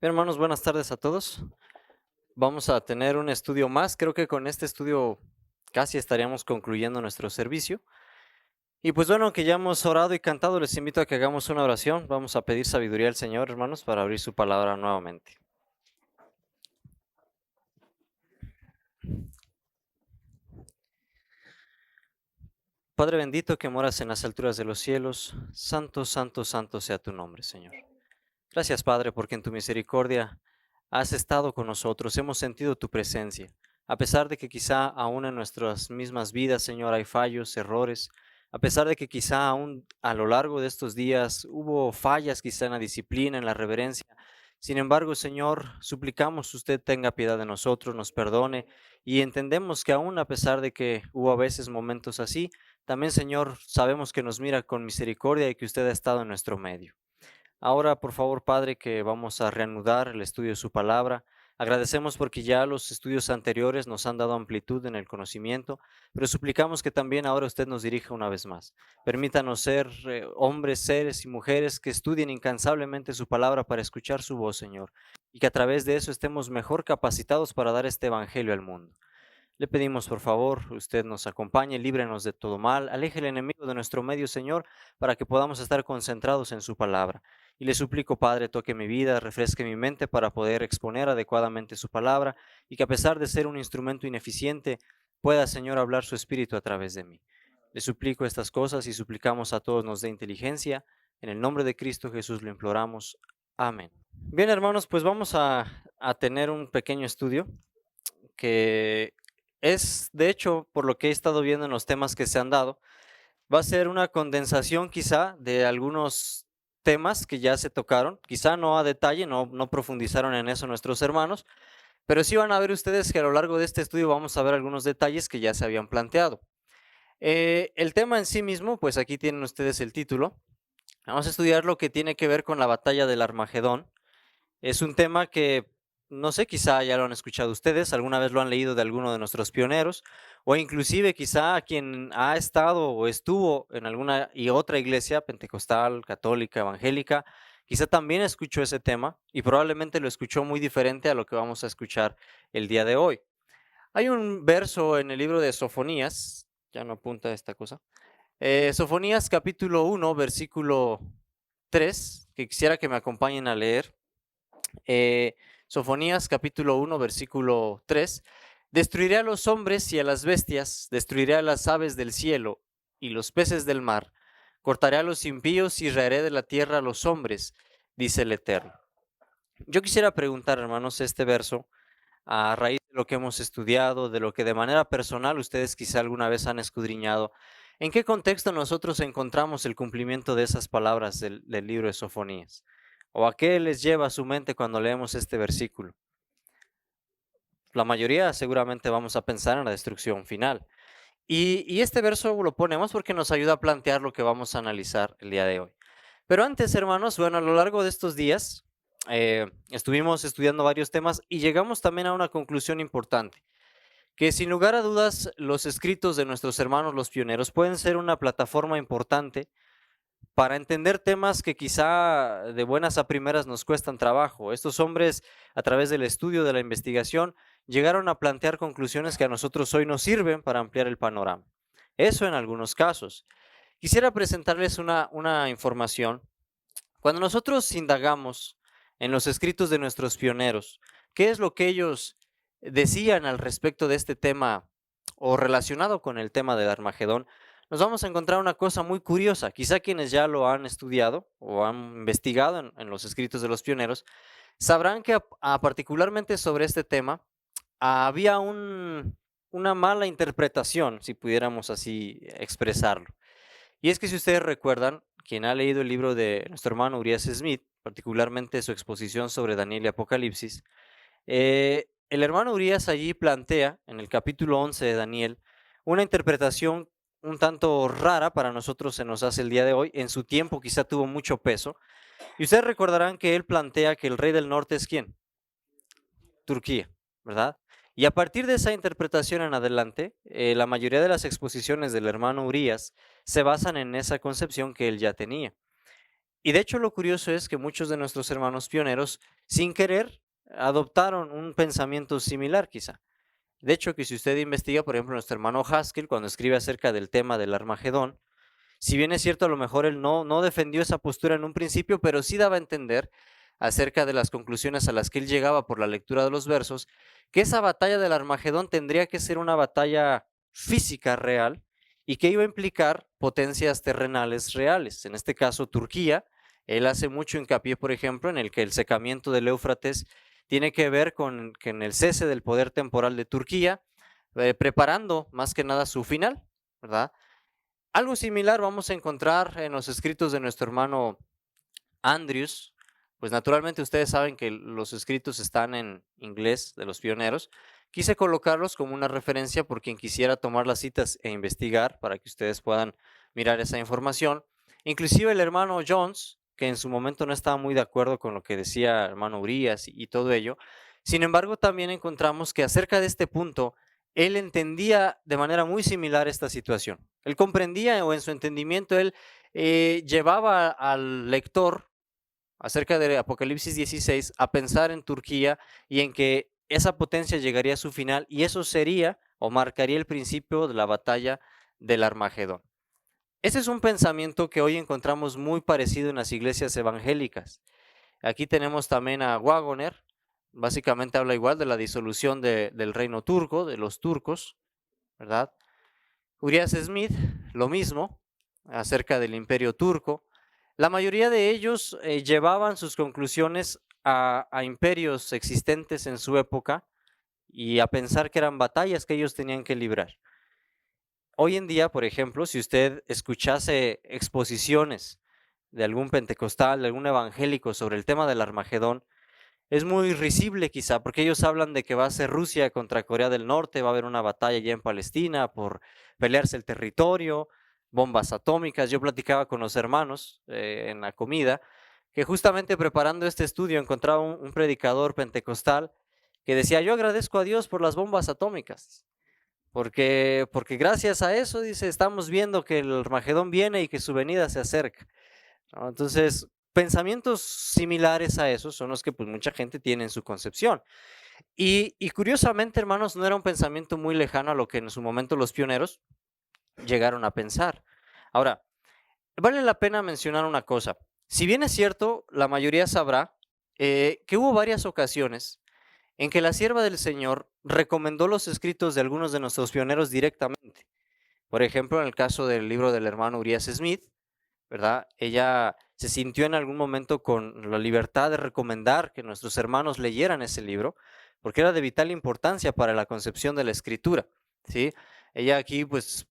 Bien, hermanos, buenas tardes a todos. Vamos a tener un estudio más. Creo que con este estudio casi estaríamos concluyendo nuestro servicio. Y pues bueno, que ya hemos orado y cantado, les invito a que hagamos una oración. Vamos a pedir sabiduría al Señor, hermanos, para abrir su palabra nuevamente. Padre bendito que moras en las alturas de los cielos, santo, santo, santo sea tu nombre, Señor. Gracias, Padre, porque en tu misericordia has estado con nosotros, hemos sentido tu presencia. A pesar de que quizá aún en nuestras mismas vidas, Señor, hay fallos, errores, a pesar de que quizá aún a lo largo de estos días hubo fallas quizá en la disciplina, en la reverencia, sin embargo, Señor, suplicamos usted tenga piedad de nosotros, nos perdone y entendemos que aún a pesar de que hubo a veces momentos así, también, Señor, sabemos que nos mira con misericordia y que usted ha estado en nuestro medio. Ahora, por favor, Padre, que vamos a reanudar el estudio de su palabra. Agradecemos porque ya los estudios anteriores nos han dado amplitud en el conocimiento, pero suplicamos que también ahora usted nos dirija una vez más. Permítanos ser hombres, seres y mujeres que estudien incansablemente su palabra para escuchar su voz, Señor, y que a través de eso estemos mejor capacitados para dar este evangelio al mundo. Le pedimos, por favor, usted nos acompañe, líbrenos de todo mal, aleje el enemigo de nuestro medio, Señor, para que podamos estar concentrados en su palabra. Y le suplico, Padre, toque mi vida, refresque mi mente para poder exponer adecuadamente su palabra y que a pesar de ser un instrumento ineficiente, pueda, Señor, hablar su espíritu a través de mí. Le suplico estas cosas y suplicamos a todos nos dé inteligencia. En el nombre de Cristo Jesús lo imploramos. Amén. Bien, hermanos, pues vamos a tener un pequeño estudio que es, de hecho, por lo que he estado viendo en los temas que se han dado, va a ser una condensación quizá de algunos temas que ya se tocaron, quizá no a detalle, no profundizaron en eso nuestros hermanos, pero sí van a ver ustedes que a lo largo de este estudio vamos a ver algunos detalles que ya se habían planteado. El tema en sí mismo, pues aquí tienen ustedes el título. Vamos a estudiar lo que tiene que ver con la batalla del Armagedón. Es un tema que, no sé, quizá ya lo han escuchado ustedes, alguna vez lo han leído de alguno de nuestros pioneros, o inclusive quizá quien ha estado o estuvo en alguna y otra iglesia pentecostal, católica, evangélica, quizá también escuchó ese tema y probablemente lo escuchó muy diferente a lo que vamos a escuchar el día de hoy. Hay un verso en el libro de Sofonías, ya no apunta esta cosa, Sofonías capítulo 1, versículo 3, que quisiera que me acompañen a leer. eh, Sofonías capítulo 1, versículo 3, destruiré a los hombres y a las bestias, destruiré a las aves del cielo y los peces del mar, cortaré a los impíos y raeré de la tierra a los hombres, dice el Eterno. Yo quisiera preguntar, hermanos, este verso, a raíz de lo que hemos estudiado, de lo que de manera personal ustedes quizá alguna vez han escudriñado, ¿en qué contexto nosotros encontramos el cumplimiento de esas palabras del libro de Sofonías? ¿O a qué les lleva a su mente cuando leemos este versículo? La mayoría seguramente vamos a pensar en la destrucción final. Y este verso lo ponemos porque nos ayuda a plantear lo que vamos a analizar el día de hoy. Pero antes, hermanos, bueno, a lo largo de estos días estuvimos estudiando varios temas y llegamos también a una conclusión importante, que sin lugar a dudas los escritos de nuestros hermanos los pioneros pueden ser una plataforma importante para entender temas que quizá de buenas a primeras nos cuestan trabajo. Estos hombres, a través del estudio, de la investigación, llegaron a plantear conclusiones que a nosotros hoy nos sirven para ampliar el panorama. Eso en algunos casos. Quisiera presentarles una información. Cuando nosotros indagamos en los escritos de nuestros pioneros, ¿qué es lo que ellos decían al respecto de este tema o relacionado con el tema del Armagedón? Nos vamos a encontrar una cosa muy curiosa. Quizá quienes ya lo han estudiado o han investigado en los escritos de los pioneros, sabrán que particularmente sobre este tema había una mala interpretación, si pudiéramos así expresarlo. Y es que si ustedes recuerdan, quien ha leído el libro de nuestro hermano Urias Smith, particularmente su exposición sobre Daniel y Apocalipsis, el hermano Urias allí plantea, en el capítulo 11 de Daniel, una interpretación un tanto rara para nosotros se nos hace el día de hoy. En su tiempo quizá tuvo mucho peso. Y ustedes recordarán que él plantea que el rey del norte es ¿quién? Turquía, ¿verdad? Y a partir de esa interpretación en adelante, la mayoría de las exposiciones del hermano Urias se basan en esa concepción que él ya tenía. Y de hecho lo curioso es que muchos de nuestros hermanos pioneros, sin querer, adoptaron un pensamiento similar quizá. De hecho, que si usted investiga, por ejemplo, nuestro hermano Haskell, cuando escribe acerca del tema del Armagedón, si bien es cierto, a lo mejor él no defendió esa postura en un principio, pero sí daba a entender acerca de las conclusiones a las que él llegaba por la lectura de los versos, que esa batalla del Armagedón tendría que ser una batalla física real y que iba a implicar potencias terrenales reales. En este caso, Turquía. Él hace mucho hincapié, por ejemplo, en el que el secamiento del Éufrates tiene que ver con que en el cese del poder temporal de Turquía, preparando más que nada su final, ¿verdad? Algo similar vamos a encontrar en los escritos de nuestro hermano Andrews. Pues naturalmente ustedes saben que los escritos están en inglés de los pioneros. Quise colocarlos como una referencia por quien quisiera tomar las citas e investigar para que ustedes puedan mirar esa información. Inclusive el hermano Jones, que en su momento no estaba muy de acuerdo con lo que decía el hermano Urias y todo ello. Sin embargo, también encontramos que acerca de este punto, él entendía de manera muy similar esta situación. Él comprendía, o en su entendimiento él llevaba al lector acerca de Apocalipsis 16 a pensar en Turquía y en que esa potencia llegaría a su final y eso sería o marcaría el principio de la batalla del Armagedón. Ese es un pensamiento que hoy encontramos muy parecido en las iglesias evangélicas. Aquí tenemos también a Wagoner, básicamente habla igual de la disolución del reino turco, de los turcos, ¿verdad? Urias Smith, lo mismo, acerca del imperio turco. La mayoría de ellos llevaban sus conclusiones a imperios existentes en su época y a pensar que eran batallas que ellos tenían que librar. Hoy en día, por ejemplo, si usted escuchase exposiciones de algún pentecostal, de algún evangélico sobre el tema del Armagedón, es muy risible quizá, porque ellos hablan de que va a ser Rusia contra Corea del Norte, va a haber una batalla ya en Palestina por pelearse el territorio, bombas atómicas. Yo platicaba con los hermanos en la comida, que justamente preparando este estudio encontraba un predicador pentecostal que decía, yo agradezco a Dios por las bombas atómicas, porque gracias a eso, dice, estamos viendo que el Armagedón viene y que su venida se acerca, ¿no? Entonces, pensamientos similares a esos son los que pues mucha gente tiene en su concepción. Y curiosamente, hermanos, no era un pensamiento muy lejano a lo que en su momento los pioneros llegaron a pensar. Ahora, vale la pena mencionar una cosa. Si bien es cierto, la mayoría sabrá que hubo varias ocasiones en que la sierva del Señor recomendó los escritos de algunos de nuestros pioneros directamente. Por ejemplo, en el caso del libro del hermano Urias Smith, ¿verdad? Ella se sintió en algún momento con la libertad de recomendar que nuestros hermanos leyeran ese libro, porque era de vital importancia para la concepción de la escritura, ¿sí? Ella aquí pues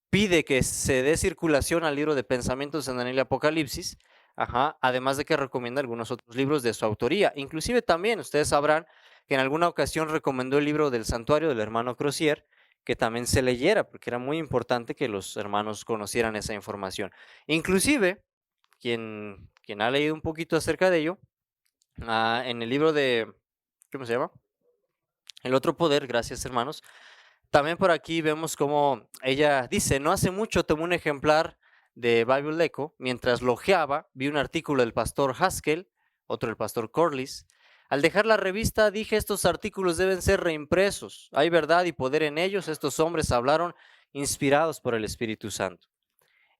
pide que se dé circulación al libro de pensamientos en Daniel y Apocalipsis, ajá, además de que recomienda algunos otros libros de su autoría. Inclusive también ustedes sabrán que en alguna ocasión recomendó el libro del Santuario del hermano Crosier, que también se leyera, porque era muy importante que los hermanos conocieran esa información. Inclusive, quien ha leído un poquito acerca de ello, en el libro de, ¿cómo se llama? El otro poder, gracias hermanos. También por aquí vemos cómo ella dice, no hace mucho tomé un ejemplar de Bible Echo, mientras lojeaba, vi un artículo del pastor Haskell, otro del pastor Corliss. Al dejar la revista dije, estos artículos deben ser reimpresos, hay verdad y poder en ellos, estos hombres hablaron inspirados por el Espíritu Santo.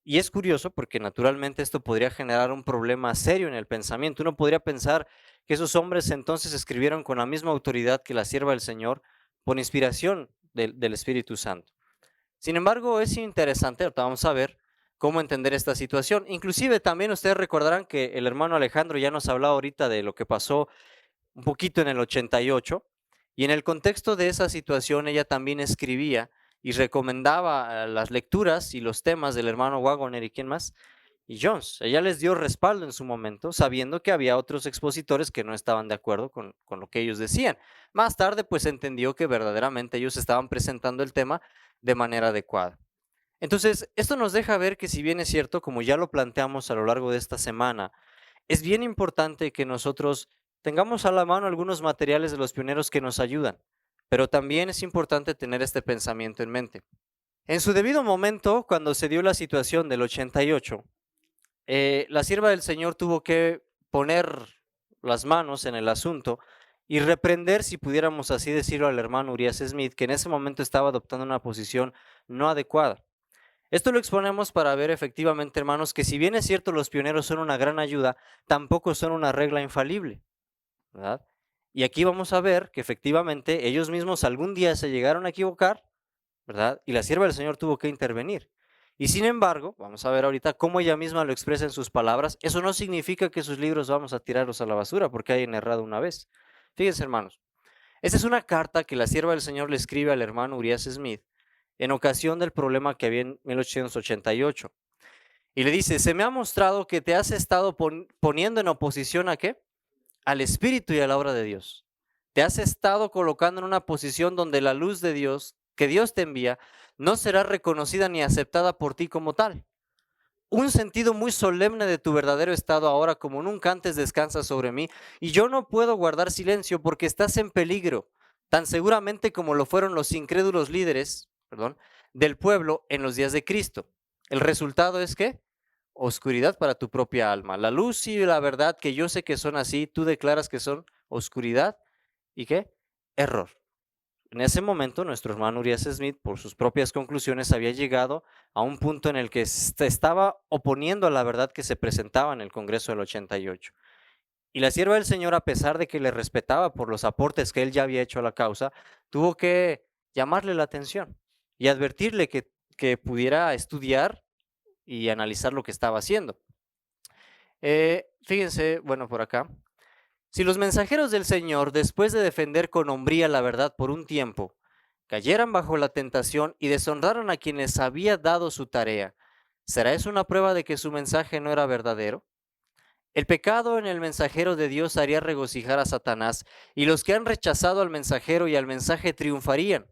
Y es curioso porque naturalmente esto podría generar un problema serio en el pensamiento. Uno podría pensar que esos hombres entonces escribieron con la misma autoridad que la sierva del Señor por inspiración del Espíritu Santo. Sin embargo, es interesante, ahorita vamos a ver cómo entender esta situación. Inclusive también ustedes recordarán que el hermano Alejandro ya nos hablaba ahorita de lo que pasó un poquito en el 88, y en el contexto de esa situación ella también escribía y recomendaba las lecturas y los temas del hermano Wagoner y quién más, y Jones. Ella les dio respaldo en su momento, sabiendo que había otros expositores que no estaban de acuerdo con lo que ellos decían. Más tarde, pues entendió que verdaderamente ellos estaban presentando el tema de manera adecuada. Entonces, esto nos deja ver que si bien es cierto, como ya lo planteamos a lo largo de esta semana, es bien importante que nosotros tengamos a la mano algunos materiales de los pioneros que nos ayudan, pero también es importante tener este pensamiento en mente. En su debido momento, cuando se dio la situación del 88, la sierva del Señor tuvo que poner las manos en el asunto y reprender, si pudiéramos así decirlo, al hermano Urias Smith, que en ese momento estaba adoptando una posición no adecuada. Esto lo exponemos para ver efectivamente, hermanos, que si bien es cierto los pioneros son una gran ayuda, tampoco son una regla infalible, ¿verdad? Y aquí vamos a ver que efectivamente ellos mismos algún día se llegaron a equivocar, ¿verdad? Y la sierva del Señor tuvo que intervenir. Y sin embargo, vamos a ver ahorita cómo ella misma lo expresa en sus palabras. Eso no significa que sus libros vamos a tirarlos a la basura porque hayan errado una vez. Fíjense, hermanos, esta es una carta que la sierva del Señor le escribe al hermano Urias Smith en ocasión del problema que había en 1888. Y le dice, se me ha mostrado que te has estado poniendo en oposición ¿a qué? Al Espíritu y a la obra de Dios. Te has estado colocando en una posición donde la luz de Dios, que Dios te envía, no será reconocida ni aceptada por ti como tal. Un sentido muy solemne de tu verdadero estado ahora como nunca antes descansa sobre mí, y yo no puedo guardar silencio porque estás en peligro, tan seguramente como lo fueron los incrédulos líderes, del pueblo en los días de Cristo. El resultado es que oscuridad para tu propia alma. La luz y la verdad que yo sé que son así, tú declaras que son oscuridad y qué? Error. En ese momento, nuestro hermano Urias Smith, por sus propias conclusiones, había llegado a un punto en el que se estaba oponiendo a la verdad que se presentaba en el Congreso del 88. Y la sierva del Señor, a pesar de que le respetaba por los aportes que él ya había hecho a la causa, tuvo que llamarle la atención y advertirle que pudiera estudiar y analizar lo que estaba haciendo. Fíjense, bueno, por acá. Si los mensajeros del Señor, después de defender con hombría la verdad por un tiempo, cayeran bajo la tentación y deshonraran a quienes había dado su tarea, ¿será eso una prueba de que su mensaje no era verdadero? El pecado en el mensajero de Dios haría regocijar a Satanás, y los que han rechazado al mensajero y al mensaje triunfarían,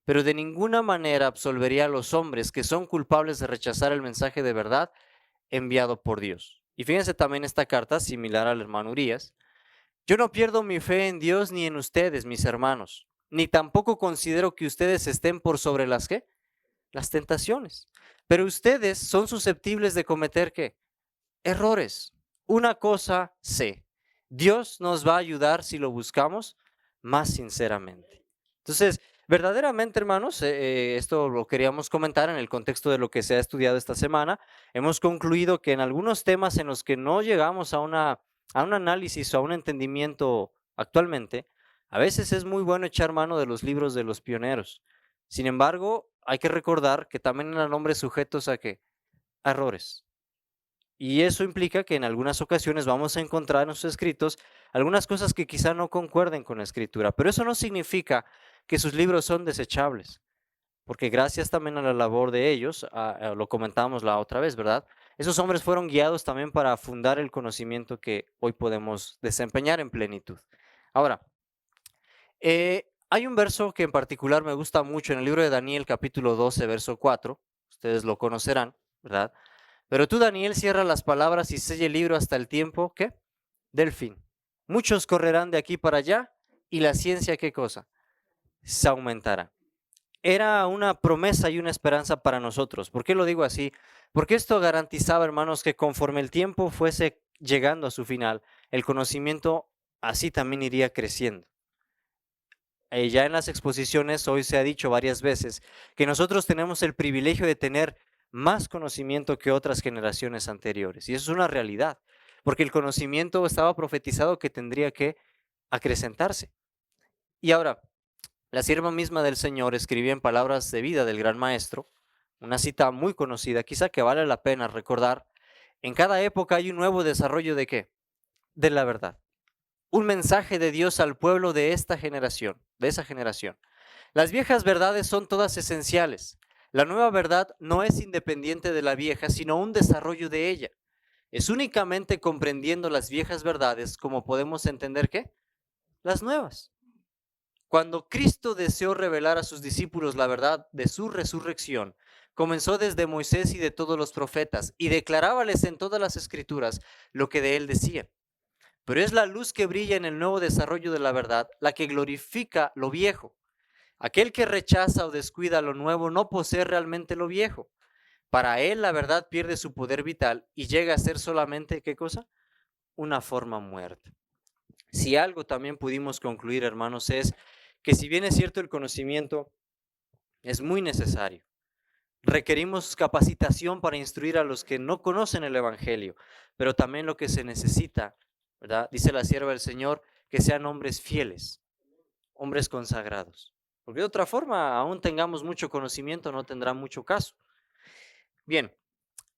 pero de ninguna manera absolvería a los hombres que son culpables de rechazar el mensaje de verdad enviado por Dios. Y fíjense también esta carta, similar al hermano Urias. Yo no pierdo mi fe en Dios ni en ustedes, mis hermanos, ni tampoco considero que ustedes estén por sobre las ¿qué? Las tentaciones. Pero ustedes son susceptibles de cometer ¿qué? Errores. Una cosa sé, Dios nos va a ayudar si lo buscamos más sinceramente. Entonces, verdaderamente, hermanos, esto lo queríamos comentar en el contexto de lo que se ha estudiado esta semana. Hemos concluido que en algunos temas en los que no llegamos a un análisis o a un entendimiento actualmente, a veces es muy bueno echar mano de los libros de los pioneros. Sin embargo, hay que recordar que también eran hombres sujetos a ¿qué? A errores. Y eso implica que en algunas ocasiones vamos a encontrar en sus escritos algunas cosas que quizá no concuerden con la escritura, pero eso no significa que sus libros son desechables, porque gracias también a la labor de ellos, lo comentamos la otra vez, ¿verdad? Esos hombres fueron guiados también para fundar el conocimiento que hoy podemos desempeñar en plenitud. Ahora, hay un verso que en particular me gusta mucho en el libro de Daniel, capítulo 12, verso 4, ustedes lo conocerán, ¿verdad? Pero tú, Daniel, cierra las palabras y sella el libro hasta el tiempo, ¿qué? Del fin. Muchos correrán de aquí para allá y la ciencia, ¿qué cosa? Se aumentará. Era una promesa y una esperanza para nosotros. ¿Por qué lo digo así? Porque esto garantizaba, hermanos, que conforme el tiempo fuese llegando a su final, el conocimiento así también iría creciendo. Ya en las exposiciones hoy se ha dicho varias veces que nosotros tenemos el privilegio de tener más conocimiento que otras generaciones anteriores. Y eso es una realidad, porque el conocimiento estaba profetizado que tendría que acrecentarse. Y ahora, la sierva misma del Señor escribía en palabras de vida del gran maestro, una cita muy conocida, quizá que vale la pena recordar, en cada época hay un nuevo desarrollo de ¿qué? De la verdad. Un mensaje de Dios al pueblo de esta generación, de esa generación. Las viejas verdades son todas esenciales. La nueva verdad no es independiente de la vieja, sino un desarrollo de ella. Es únicamente comprendiendo las viejas verdades como podemos entender ¿qué? Las nuevas. Cuando Cristo deseó revelar a sus discípulos la verdad de su resurrección, comenzó desde Moisés y de todos los profetas y declarábales en todas las escrituras lo que de él decían. Pero es la luz que brilla en el nuevo desarrollo de la verdad la que glorifica lo viejo. Aquel que rechaza o descuida lo nuevo no posee realmente lo viejo, Para él la verdad pierde su poder vital y llega a ser solamente, ¿qué cosa? Una forma muerta. Si algo también pudimos concluir, hermanos, es que si bien es cierto el conocimiento es muy necesario, requerimos capacitación para instruir a los que no conocen el Evangelio, pero también lo que se necesita, ¿verdad? Dice la sierva del Señor, que sean hombres fieles, hombres consagrados. Porque de otra forma, aún tengamos mucho conocimiento, no tendrá mucho caso. Bien,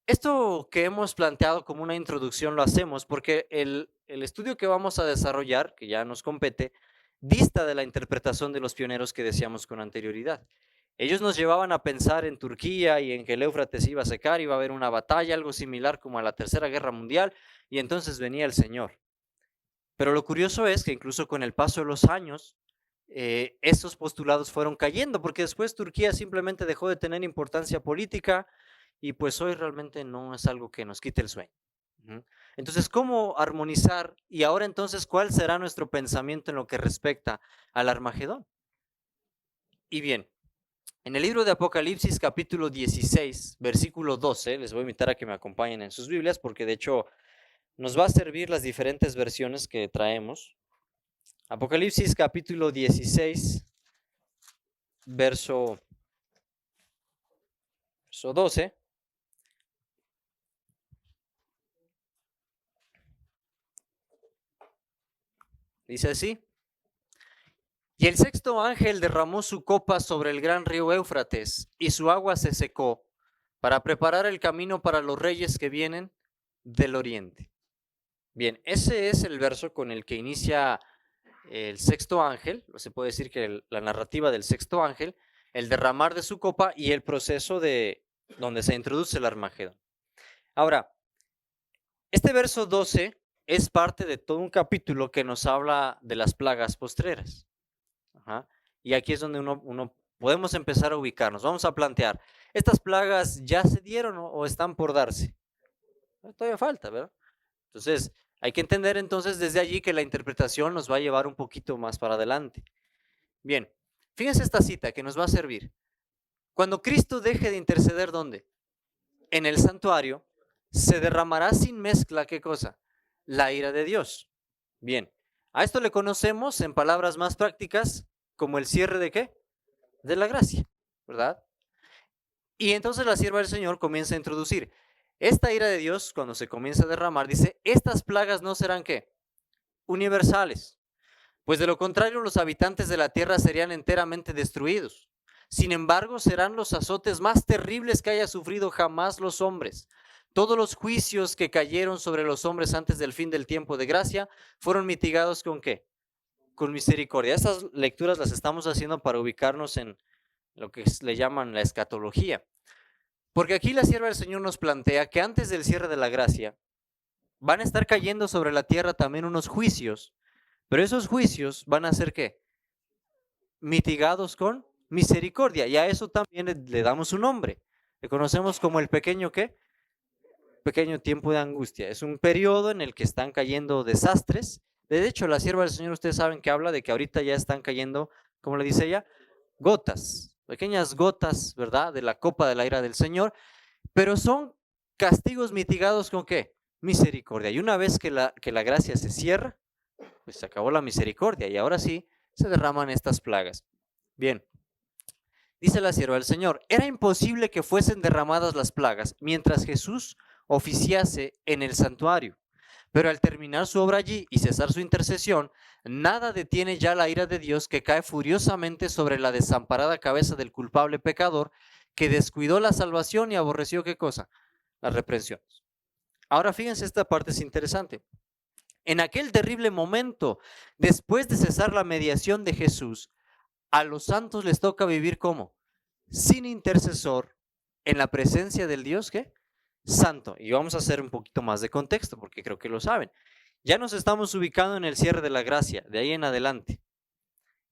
esto que hemos planteado como una introducción lo hacemos porque el estudio que vamos a desarrollar, que ya nos compete, dista de la interpretación de los pioneros que decíamos con anterioridad. Ellos nos llevaban a pensar en Turquía y en que el Éufrates iba a secar, iba a haber una batalla, algo similar como a la Tercera Guerra Mundial, y entonces venía el Señor. Pero lo curioso es que incluso con el paso de los años, esos postulados fueron cayendo, porque después Turquía simplemente dejó de tener importancia política y pues hoy realmente no es algo que nos quite el sueño. Entonces, ¿cómo armonizar? Y ahora entonces, ¿cuál será nuestro pensamiento en lo que respecta al Armagedón? Y bien, en el libro de Apocalipsis capítulo 16, versículo 12, les voy a invitar a que me acompañen en sus Biblias porque de hecho nos va a servir las diferentes versiones que traemos. Apocalipsis capítulo 16, verso 12. Dice así: y el sexto ángel derramó su copa sobre el gran río Éufrates, y su agua se secó, para preparar el camino para los reyes que vienen del oriente. Bien, ese es el verso con el que inicia el sexto ángel, se puede decir que la narrativa del sexto ángel, el derramar de su copa y el proceso de donde se introduce el Armagedón. Ahora, este verso 12 es parte de todo un capítulo que nos habla de las plagas postreras. Ajá. Y aquí es donde uno podemos empezar a ubicarnos. Vamos a plantear, ¿estas plagas ya se dieron o están por darse? Todavía falta, ¿verdad? Entonces, hay que entender entonces desde allí que la interpretación nos va a llevar un poquito más para adelante. Bien, fíjense esta cita que nos va a servir. Cuando Cristo deje de interceder, ¿dónde? En el santuario, se derramará sin mezcla, ¿qué cosa? La ira de Dios. Bien, a esto le conocemos en palabras más prácticas como el cierre de ¿qué? De la gracia, ¿verdad? Y entonces la sierva del Señor comienza a introducir esta ira de Dios cuando se comienza a derramar, dice, estas plagas no serán ¿qué? Universales, pues de lo contrario los habitantes de la tierra serían enteramente destruidos. Sin embargo, serán los azotes más terribles que haya sufrido jamás los hombres. Todos los juicios que cayeron sobre los hombres antes del fin del tiempo de gracia fueron mitigados ¿con qué? Con misericordia. Estas lecturas las estamos haciendo para ubicarnos en lo que le llaman la escatología. Porque aquí la sierva del Señor nos plantea que antes del cierre de la gracia van a estar cayendo sobre la tierra también unos juicios, pero esos juicios van a ser ¿qué? Mitigados con misericordia, y a eso también le damos un nombre. Le conocemos como el pequeño ¿qué? Pequeño tiempo de angustia. Es un periodo en el que están cayendo desastres. De hecho, la sierva del Señor, ustedes saben que habla de que ahorita ya están cayendo, como le dice ella, gotas, pequeñas gotas, ¿verdad? De la copa de la ira del Señor, pero son castigos mitigados con ¿qué? Misericordia. Y una vez que la gracia se cierra, pues se acabó la misericordia y ahora sí se derraman estas plagas. Bien, dice la sierva del Señor, era imposible que fuesen derramadas las plagas mientras Jesús oficiase en el santuario. Pero al terminar su obra allí y cesar su intercesión, nada detiene ya la ira de Dios que cae furiosamente sobre la desamparada cabeza del culpable pecador que descuidó la salvación y aborreció ¿qué cosa? Las reprensiones. Ahora fíjense, esta parte es interesante. En aquel terrible momento, después de cesar la mediación de Jesús, a los santos les toca vivir ¿cómo? Sin intercesor, en la presencia del Dios ¿qué? Santo. Y vamos a hacer un poquito más de contexto porque creo que lo saben. Ya nos estamos ubicando en el cierre de la gracia, de ahí en adelante.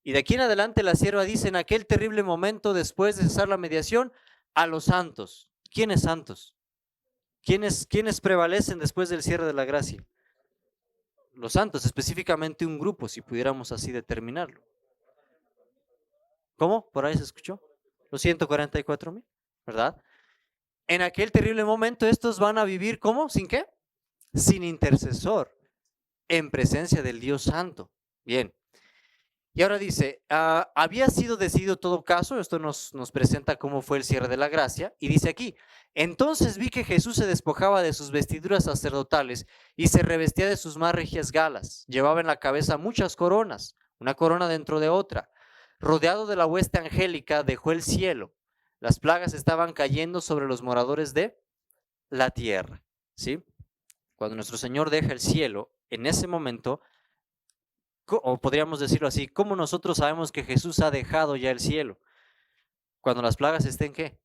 Y de aquí en adelante la sierva dice, en aquel terrible momento, después de cesar la mediación, a los santos. ¿Quiénes santos? ¿Quiénes prevalecen después del cierre de la gracia? Los santos, específicamente un grupo, si pudiéramos así determinarlo. ¿Cómo? ¿Por ahí se escuchó? Los 144,000, ¿verdad? en aquel terrible momento estos van a vivir ¿cómo? ¿Sin qué? Sin intercesor, en presencia del Dios Santo. Bien. Y ahora dice, había sido decidido todo caso, esto nos presenta cómo fue el cierre de la gracia, y dice aquí, entonces vi que Jesús se despojaba de sus vestiduras sacerdotales y se revestía de sus más regias galas, llevaba en la cabeza muchas coronas, una corona dentro de otra, rodeado de la hueste angélica dejó el cielo, las plagas estaban cayendo sobre los moradores de la tierra, ¿sí? Cuando nuestro Señor deja el cielo, en ese momento, o podríamos decirlo así, ¿cómo nosotros sabemos que Jesús ha dejado ya el cielo? Cuando las plagas estén, ¿qué?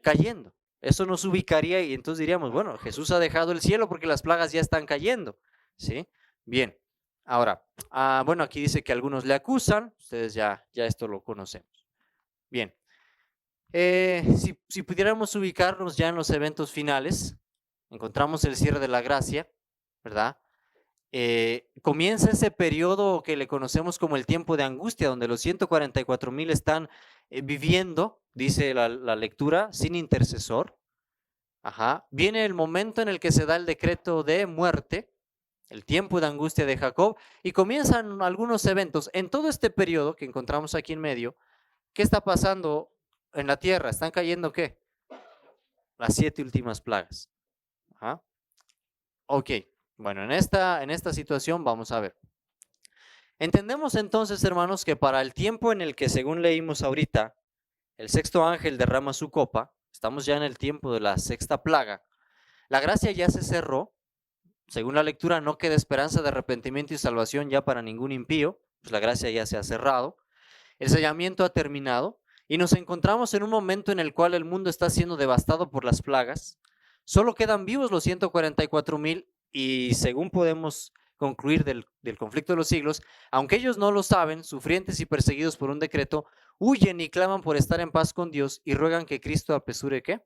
Cayendo. Eso nos ubicaría y entonces diríamos, bueno, Jesús ha dejado el cielo porque las plagas ya están cayendo, ¿sí? Bien, ahora, bueno, aquí dice que algunos le acusan, ustedes ya esto lo conocemos. Bien, si pudiéramos ubicarnos ya en los eventos finales, encontramos el cierre de la gracia, ¿verdad? Comienza ese periodo que le conocemos como el tiempo de angustia, donde los 144,000 están viviendo, dice la lectura, sin intercesor. Ajá. Viene el momento en el que se da el decreto de muerte, el tiempo de angustia de Jacob, y comienzan algunos eventos. En todo este periodo que encontramos aquí en medio, ¿qué está pasando en la tierra? ¿Están cayendo qué? Las 7 últimas plagas. Ajá. Ok. Bueno, en esta situación vamos a ver. Entendemos entonces, hermanos, que para el tiempo en el que, según leímos ahorita, el sexto ángel derrama su copa, estamos ya en el tiempo de la sexta plaga, la gracia ya se cerró, según la lectura no queda esperanza de arrepentimiento y salvación ya para ningún impío, pues la gracia ya se ha cerrado, el sellamiento ha terminado y nos encontramos en un momento en el cual el mundo está siendo devastado por las plagas, solo quedan vivos los 144,000 y según podemos concluir del conflicto de los siglos, aunque ellos no lo saben, sufrientes y perseguidos por un decreto, huyen y claman por estar en paz con Dios y ruegan que Cristo apresure ¿qué?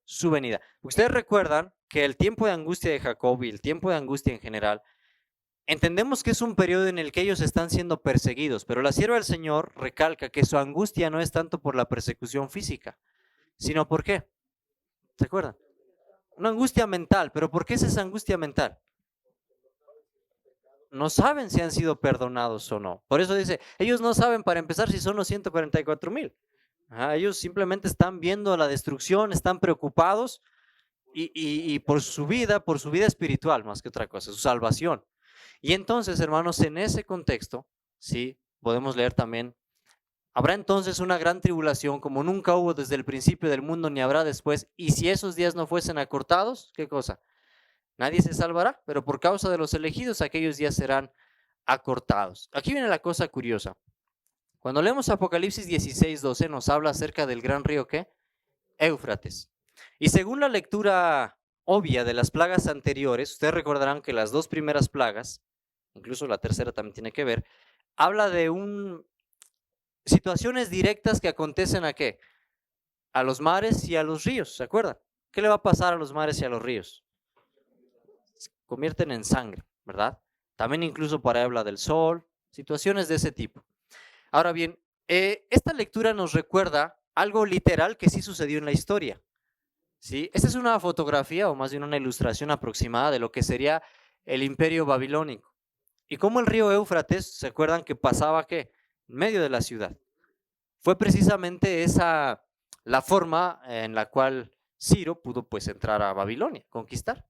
Su venida. Ustedes recuerdan que el tiempo de angustia de Jacob y el tiempo de angustia en general, entendemos que es un periodo en el que ellos están siendo perseguidos, pero la sierva del Señor recalca que su angustia no es tanto por la persecución física, sino ¿por qué? ¿Se acuerdan? Una angustia mental, pero ¿por qué es esa angustia mental? No saben si han sido perdonados o no. Por eso dice, ellos no saben para empezar si son los 144,000. Ellos simplemente están viendo la destrucción, están preocupados y por su vida espiritual más que otra cosa, su salvación. Y entonces, hermanos, en ese contexto, sí, podemos leer también, habrá entonces una gran tribulación como nunca hubo desde el principio del mundo ni habrá después, y si esos días no fuesen acortados, ¿qué cosa? Nadie se salvará, pero por causa de los elegidos aquellos días serán acortados. Aquí viene la cosa curiosa. Cuando leemos Apocalipsis 16:12 nos habla acerca del gran río ¿qué? Éufrates. Y según la lectura obvia de las plagas anteriores, ustedes recordarán que las 2 primeras plagas, incluso la tercera también tiene que ver, habla de situaciones directas que acontecen ¿a qué? A los mares y a los ríos, ¿se acuerdan? ¿Qué le va a pasar a los mares y a los ríos? Se convierten en sangre, ¿verdad? También incluso para habla del sol, situaciones de ese tipo. Ahora bien, esta lectura nos recuerda algo literal que sí sucedió en la historia. ¿Sí? Esta es una fotografía o más bien una ilustración aproximada de lo que sería el imperio babilónico. Y cómo el río Éufrates, ¿se acuerdan que pasaba qué? En medio de la ciudad. Fue precisamente esa la forma en la cual Ciro pudo pues entrar a Babilonia, conquistar.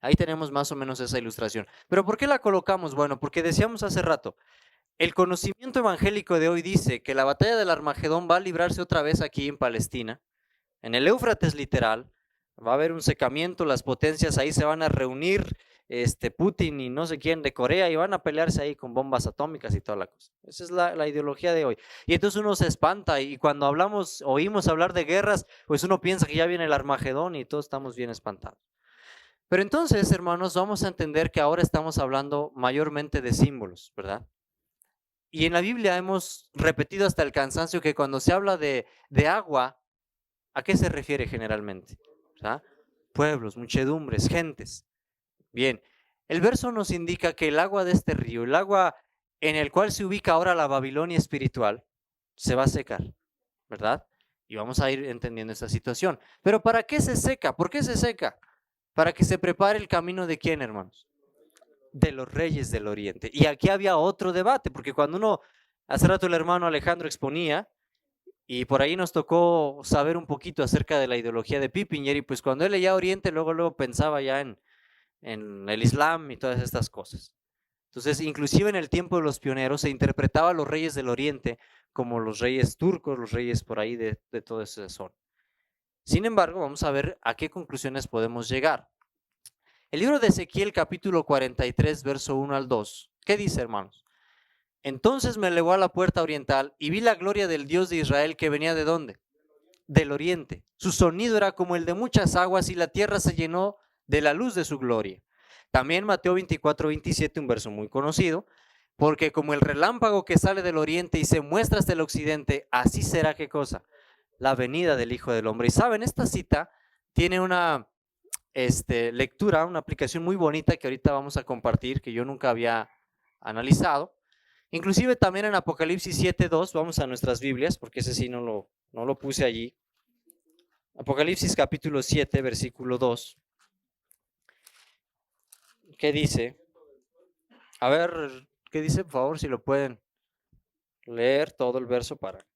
Ahí tenemos más o menos esa ilustración. ¿Pero por qué la colocamos? Bueno, porque decíamos hace rato, el conocimiento evangélico de hoy dice que la batalla del Armagedón va a librarse otra vez aquí en Palestina. En el Éufrates literal, va a haber un secamiento, las potencias ahí se van a reunir, Putin y no sé quién de Corea y van a pelearse ahí con bombas atómicas y toda la cosa. Esa es la ideología de hoy. Y entonces uno se espanta y cuando oímos hablar de guerras, pues uno piensa que ya viene el Armagedón y todos estamos bien espantados. Pero entonces, hermanos, vamos a entender que ahora estamos hablando mayormente de símbolos, ¿verdad? Y en la Biblia hemos repetido hasta el cansancio que cuando se habla de agua, ¿a qué se refiere generalmente? ¿Verdad? Pueblos, muchedumbres, gentes. Bien, el verso nos indica que el agua de este río, el agua en el cual se ubica ahora la Babilonia espiritual, se va a secar, ¿verdad? Y vamos a ir entendiendo esta situación. Pero ¿para qué se seca? ¿Por qué se seca? Para que se prepare el camino de quién, hermanos? De los reyes del oriente. Y aquí había otro debate, porque cuando hace rato el hermano Alejandro exponía, y por ahí nos tocó saber un poquito acerca de la ideología de Pippinger, y pues cuando él leía Oriente, luego pensaba ya en el Islam y todas estas cosas. Entonces, inclusive en el tiempo de los pioneros, se interpretaba a los reyes del Oriente como los reyes turcos, los reyes por ahí de toda esa zona. Sin embargo, vamos a ver a qué conclusiones podemos llegar. El libro de Ezequiel, capítulo 43, verso 1 al 2. ¿Qué dice, hermanos? Entonces me elevó a la puerta oriental y vi la gloria del Dios de Israel que venía ¿de dónde? Del oriente. Su sonido era como el de muchas aguas y la tierra se llenó de la luz de su gloria. También Mateo 24, 27, un verso muy conocido, porque como el relámpago que sale del oriente y se muestra hasta el occidente, así será, ¿qué cosa? La venida del Hijo del Hombre. Y saben, esta cita tiene una lectura, una aplicación muy bonita que ahorita vamos a compartir, que yo nunca había analizado. Inclusive también en Apocalipsis 7:2, vamos a nuestras Biblias, porque ese sí no lo puse allí. Apocalipsis capítulo 7, versículo 2. ¿Qué dice? A ver, ¿qué dice? Por favor, si lo pueden leer todo el verso para que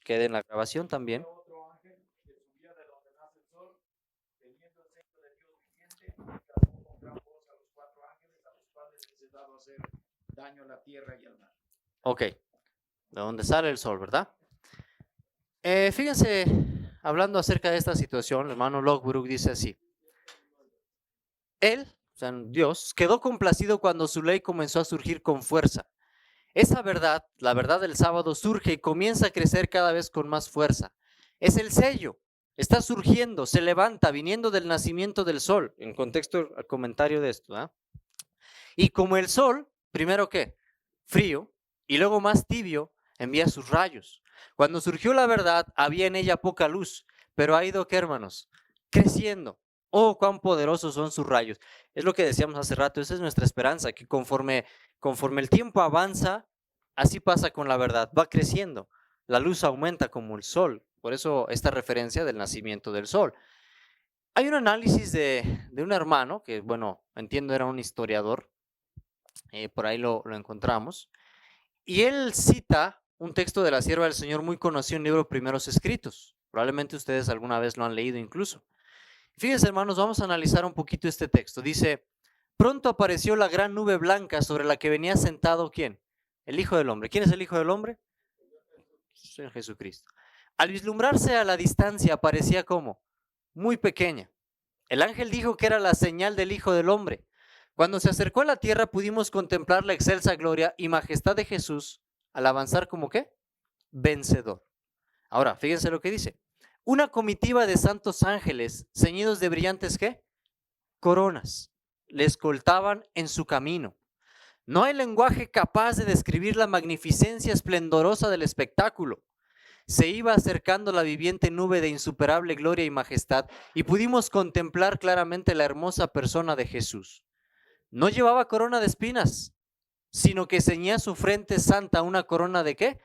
quede en la grabación también. Daño a la tierra y al mar. Ok, de donde sale el sol, ¿verdad? Fíjense, hablando acerca de esta situación, el hermano Lockbrook dice así. Él, o sea, Dios, quedó complacido cuando su ley comenzó a surgir con fuerza. Esa verdad, la verdad del sábado, surge y comienza a crecer cada vez con más fuerza. Es el sello, está surgiendo, se levanta, viniendo del nacimiento del sol, en contexto al comentario de esto. ¿eh? Y como el sol, primero ¿qué? Frío, y luego más tibio, envía sus rayos. Cuando surgió la verdad, había en ella poca luz, pero ha ido, ¿qué, hermanos? Creciendo. Oh, cuán poderosos son sus rayos. Es lo que decíamos hace rato, esa es nuestra esperanza, que conforme el tiempo avanza, así pasa con la verdad, va creciendo. La luz aumenta como el sol, por eso esta referencia del nacimiento del sol. Hay un análisis de un hermano, que bueno, entiendo era un historiador, por ahí lo encontramos, y él cita un texto de la sierva del Señor muy conocido en el libro Primeros Escritos. Probablemente ustedes alguna vez lo han leído incluso. Fíjense, hermanos, vamos a analizar un poquito este texto. Dice, pronto apareció la gran nube blanca sobre la que venía sentado, ¿quién? El Hijo del Hombre. ¿Quién es el Hijo del Hombre? Señor Jesucristo. Al vislumbrarse a la distancia parecía como muy pequeña. El ángel dijo que era la señal del Hijo del Hombre. Cuando se acercó a la tierra pudimos contemplar la excelsa gloria y majestad de Jesús al avanzar como ¿qué? Vencedor. Ahora, fíjense lo que dice. Una comitiva de santos ángeles ceñidos de brillantes ¿qué? Coronas le escoltaban en su camino. No hay lenguaje capaz de describir la magnificencia esplendorosa del espectáculo. Se iba acercando la viviente nube de insuperable gloria y majestad y pudimos contemplar claramente la hermosa persona de Jesús. No llevaba corona de espinas, sino que ceñía su frente santa una corona ¿de qué?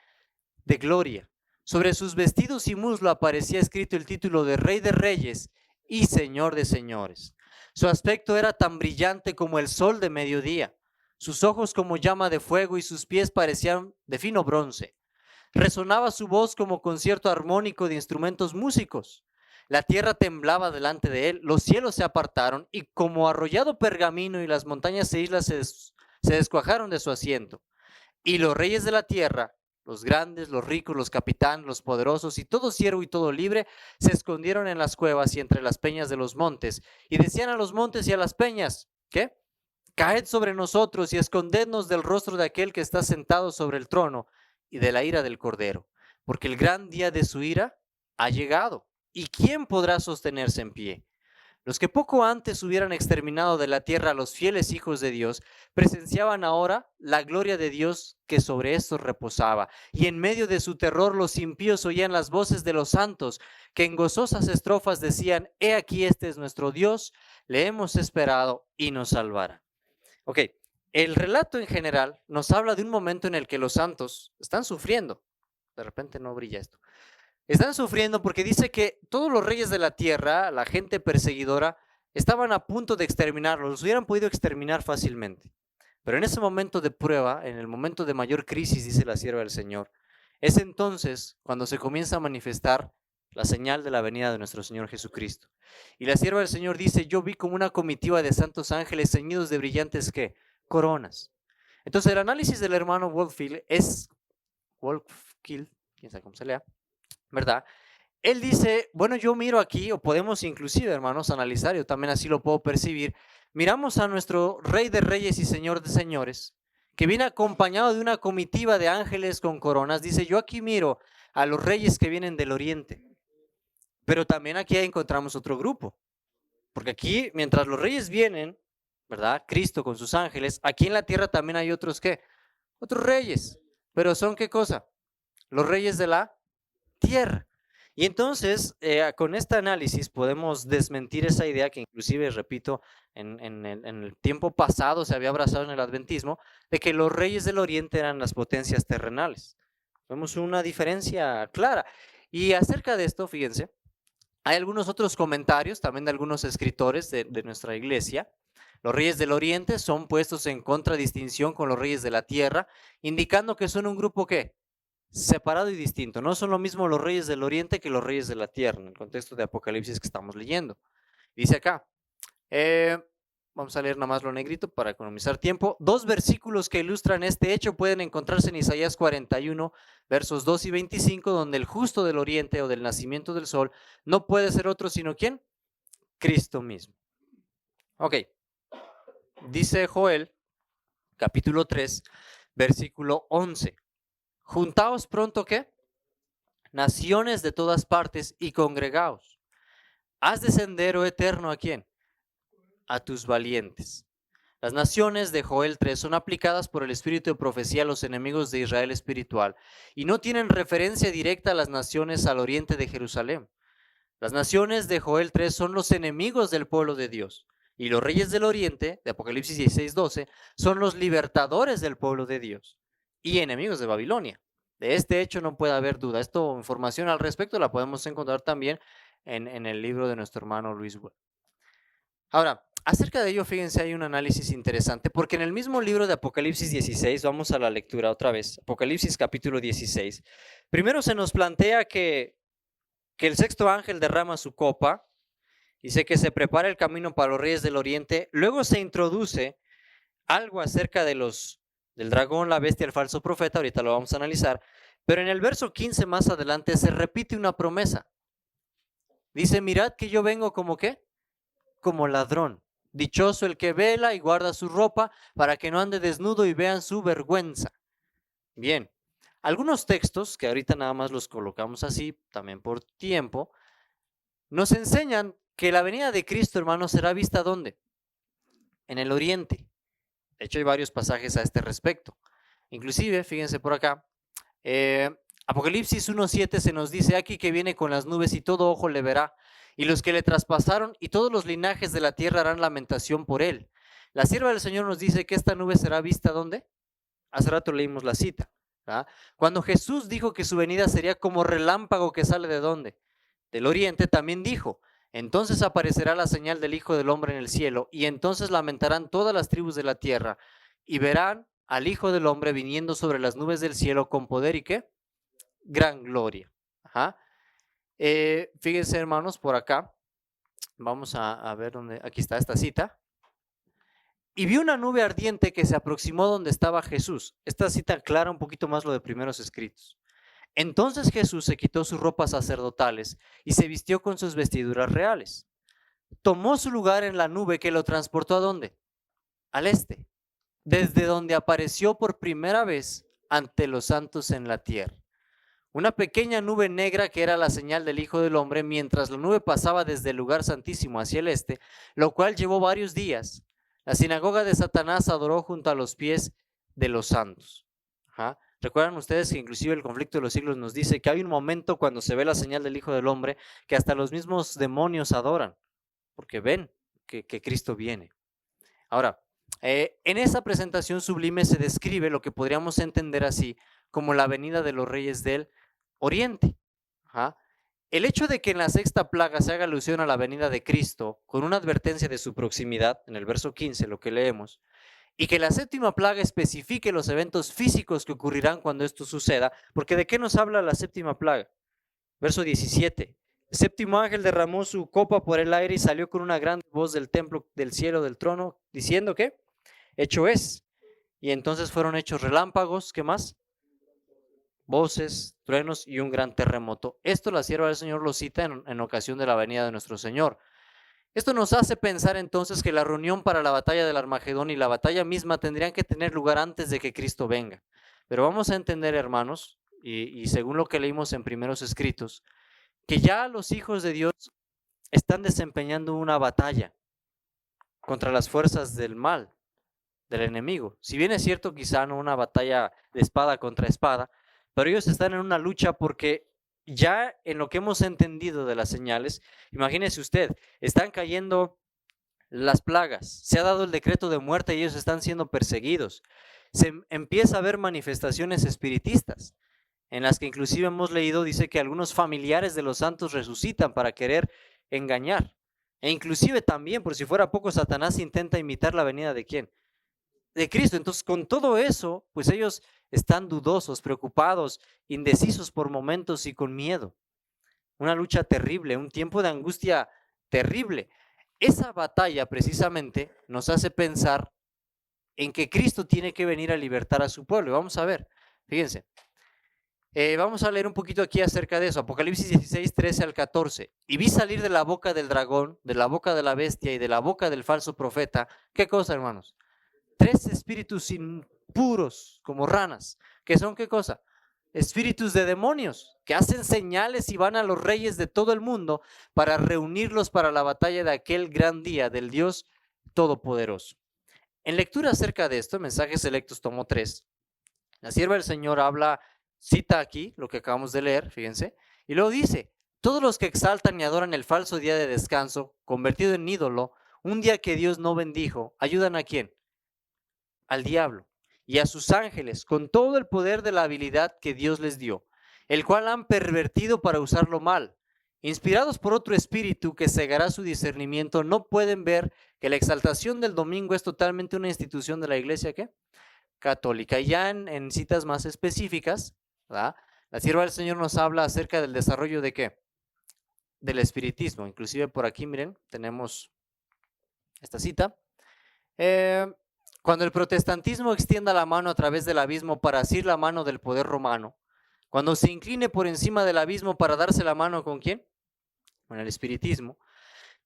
De gloria. Sobre sus vestidos y muslo aparecía escrito el título de Rey de Reyes y Señor de Señores. Su aspecto era tan brillante como el sol de mediodía, sus ojos como llama de fuego y sus pies parecían de fino bronce. Resonaba su voz como concierto armónico de instrumentos músicos. La tierra temblaba delante de él, los cielos se apartaron y como arrollado pergamino y las montañas e islas se descuajaron de su asiento. Y los reyes de la tierra, los grandes, los ricos, los capitanes, los poderosos y todo siervo y todo libre, se escondieron en las cuevas y entre las peñas de los montes y decían a los montes y a las peñas, ¿qué? Caed sobre nosotros y escondednos del rostro de aquel que está sentado sobre el trono y de la ira del Cordero, porque el gran día de su ira ha llegado. ¿Y quién podrá sostenerse en pie? Los que poco antes hubieran exterminado de la tierra a los fieles hijos de Dios, presenciaban ahora la gloria de Dios que sobre estos reposaba. Y en medio de su terror los impíos oían las voces de los santos, que en gozosas estrofas decían, he aquí este es nuestro Dios, le hemos esperado y nos salvará. Ok, el relato en general nos habla de un momento en el que los santos están sufriendo. De repente no brilla esto. Están sufriendo porque dice que todos los reyes de la tierra, la gente perseguidora, estaban a punto de exterminarlos, los hubieran podido exterminar fácilmente. Pero en ese momento de prueba, en el momento de mayor crisis, dice la sierva del Señor, es entonces cuando se comienza a manifestar la señal de la venida de nuestro Señor Jesucristo. Y la sierva del Señor dice, yo vi como una comitiva de santos ángeles ceñidos de brillantes, ¿qué? Coronas. Entonces el análisis del hermano Wolfkill es, Wolfkill, quién sabe cómo se lea, ¿verdad? Él dice, bueno, yo miro aquí, o podemos inclusive, hermanos, analizar, yo también así lo puedo percibir, miramos a nuestro Rey de Reyes y Señor de Señores, que viene acompañado de una comitiva de ángeles con coronas. Dice, yo aquí miro a los reyes que vienen del oriente, pero también aquí encontramos otro grupo, porque aquí, mientras los reyes vienen, ¿verdad? Cristo con sus ángeles, aquí en la tierra también hay otros, ¿qué? Otros reyes, pero ¿son qué cosa? Los reyes de la tierra. Y entonces, con este análisis podemos desmentir esa idea que inclusive, repito, en el tiempo pasado se había abrazado en el adventismo, de que los reyes del oriente eran las potencias terrenales. Vemos una diferencia clara. Y acerca de esto, fíjense, hay algunos otros comentarios también de algunos escritores de nuestra iglesia. Los reyes del oriente son puestos en contradistinción con los reyes de la tierra, indicando que son un grupo ¿qué? Separado y distinto. No son lo mismo los reyes del oriente que los reyes de la tierra, en el contexto de Apocalipsis que estamos leyendo. Dice acá, vamos a leer nada más lo negrito para economizar tiempo. 2 versículos que ilustran este hecho pueden encontrarse en Isaías 41, versos 2 y 25, donde el justo del oriente o del nacimiento del sol no puede ser otro sino ¿quién? Cristo mismo. Ok, dice Joel, capítulo 3, versículo 11. Juntaos pronto, ¿qué? Naciones de todas partes y congregaos. Haz descender, oh Eterno, ¿a quién? A tus valientes. Las naciones de Joel 3 son aplicadas por el espíritu de profecía a los enemigos de Israel espiritual y no tienen referencia directa a las naciones al oriente de Jerusalén. Las naciones de Joel 3 son los enemigos del pueblo de Dios y los reyes del oriente, de Apocalipsis 16:12, son los libertadores del pueblo de Dios y enemigos de Babilonia. De este hecho no puede haber duda. Esto, información al respecto la podemos encontrar también en el libro de nuestro hermano Luis Webb. Ahora, acerca de ello, fíjense, hay un análisis interesante, porque en el mismo libro de Apocalipsis 16, vamos a la lectura otra vez, Apocalipsis capítulo 16, primero se nos plantea que el sexto ángel derrama su copa, dice que se prepara el camino para los reyes del oriente, luego se introduce algo acerca del dragón, la bestia, el falso profeta, ahorita lo vamos a analizar, pero en el verso 15 más adelante se repite una promesa. Dice, mirad que yo vengo como ¿qué? Como ladrón. Dichoso el que vela y guarda su ropa para que no ande desnudo y vean su vergüenza. Bien, algunos textos, que ahorita nada más los colocamos así, también por tiempo, nos enseñan que la venida de Cristo, hermanos, será vista ¿dónde? En el oriente. De hecho, hay varios pasajes a este respecto. Inclusive, fíjense por acá, Apocalipsis 1:7 se nos dice aquí que viene con las nubes y todo ojo le verá, y los que le traspasaron y todos los linajes de la tierra harán lamentación por él. La sierva del Señor nos dice que esta nube será vista ¿dónde? Hace rato leímos la cita, ¿verdad? Cuando Jesús dijo que su venida sería como relámpago que sale ¿de dónde? Del oriente, también dijo, entonces aparecerá la señal del Hijo del Hombre en el cielo, y entonces lamentarán todas las tribus de la tierra, y verán al Hijo del Hombre viniendo sobre las nubes del cielo con poder y ¿qué? Gran gloria. Ajá. Fíjense, hermanos, por acá, vamos a ver dónde, aquí está esta cita. Y vi una nube ardiente que se aproximó donde estaba Jesús. Esta cita aclara un poquito más lo de primeros escritos. Entonces Jesús se quitó sus ropas sacerdotales y se vistió con sus vestiduras reales. Tomó su lugar en la nube que lo transportó ¿a dónde? Al este, desde donde apareció por primera vez ante los santos en la tierra. Una pequeña nube negra que era la señal del Hijo del Hombre, mientras la nube pasaba desde el lugar santísimo hacia el este, lo cual llevó varios días. La sinagoga de Satanás adoró junto a los pies de los santos. Ajá. Recuerdan ustedes que inclusive el conflicto de los siglos nos dice que hay un momento cuando se ve la señal del Hijo del Hombre que hasta los mismos demonios adoran, porque ven que Cristo viene. Ahora, en esa presentación sublime se describe lo que podríamos entender así como la venida de los reyes del oriente. Ajá. El hecho de que en la sexta plaga se haga alusión a la venida de Cristo, con una advertencia de su proximidad, en el verso 15, lo que leemos, y que la séptima plaga especifique los eventos físicos que ocurrirán cuando esto suceda, porque ¿de qué nos habla la séptima plaga? Verso 17. El séptimo ángel derramó su copa por el aire y salió con una gran voz del templo, del cielo, del trono, diciendo que hecho es. Y entonces fueron hechos relámpagos, ¿qué más? Voces, truenos y un gran terremoto. Esto la sierva del Señor lo cita en ocasión de la venida de nuestro Señor. Esto nos hace pensar entonces que la reunión para la batalla del Armagedón y la batalla misma tendrían que tener lugar antes de que Cristo venga. Pero vamos a entender, hermanos, y según lo que leímos en primeros escritos, que ya los hijos de Dios están desempeñando una batalla contra las fuerzas del mal, del enemigo. Si bien es cierto, quizá no una batalla de espada contra espada, pero ellos están en una lucha porque ya en lo que hemos entendido de las señales, imagínese usted, están cayendo las plagas, se ha dado el decreto de muerte y ellos están siendo perseguidos. Se empieza a ver manifestaciones espiritistas, en las que inclusive hemos leído, dice que algunos familiares de los santos resucitan para querer engañar. E inclusive también, por si fuera poco, Satanás intenta imitar la venida ¿de quién? De Cristo. Entonces, con todo eso, pues ellos están dudosos, preocupados, indecisos por momentos y con miedo. Una lucha terrible, un tiempo de angustia terrible. Esa batalla precisamente nos hace pensar en que Cristo tiene que venir a libertar a su pueblo. Y vamos a ver, fíjense. Vamos a leer un poquito aquí acerca de eso. Apocalipsis 16, 13 al 14. Y vi salir de la boca del dragón, de la boca de la bestia y de la boca del falso profeta. ¿Qué cosa, hermanos? 3 espíritus impuros como ranas. ¿Que son qué cosa? Espíritus de demonios que hacen señales y van a los reyes de todo el mundo para reunirlos para la batalla de aquel gran día del Dios Todopoderoso. En lectura acerca de esto, Mensajes Selectos, tomo 3, la sierva del Señor habla, cita aquí lo que acabamos de leer, fíjense, y luego dice, todos los que exaltan y adoran el falso día de descanso, convertido en ídolo, un día que Dios no bendijo, ¿ayudan a quién? Al diablo y a sus ángeles con todo el poder de la habilidad que Dios les dio, el cual han pervertido para usarlo mal. Inspirados por otro espíritu que cegará su discernimiento, no pueden ver que la exaltación del domingo es totalmente una institución de la iglesia ¿qué? Católica. Y ya en citas más específicas, ¿verdad? La sierva del Señor nos habla acerca del desarrollo de ¿qué? Del espiritismo. Inclusive por aquí, miren, tenemos esta cita. Cuando el protestantismo extienda la mano a través del abismo para asir la mano del poder romano, cuando se incline por encima del abismo para darse la mano ¿con quién? Con el espiritismo.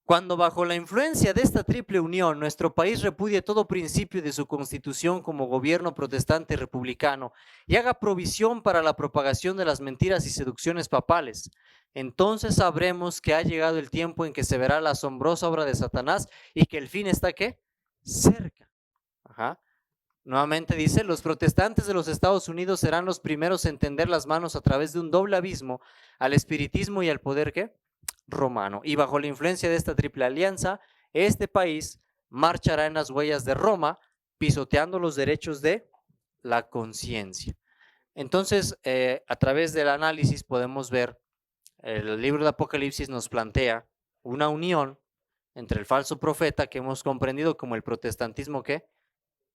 Cuando bajo la influencia de esta triple unión nuestro país repudie todo principio de su constitución como gobierno protestante republicano y haga provisión para la propagación de las mentiras y seducciones papales, entonces sabremos que ha llegado el tiempo en que se verá la asombrosa obra de Satanás y que el fin está ¿qué? Cerca. Ajá. Nuevamente dice, los protestantes de los Estados Unidos serán los primeros en tender las manos a través de un doble abismo al espiritismo y al poder ¿qué? Romano. Y bajo la influencia de esta triple alianza, este país marchará en las huellas de Roma, pisoteando los derechos de la conciencia. Entonces, a través del análisis podemos ver, el libro de Apocalipsis nos plantea una unión entre el falso profeta que hemos comprendido como el protestantismo que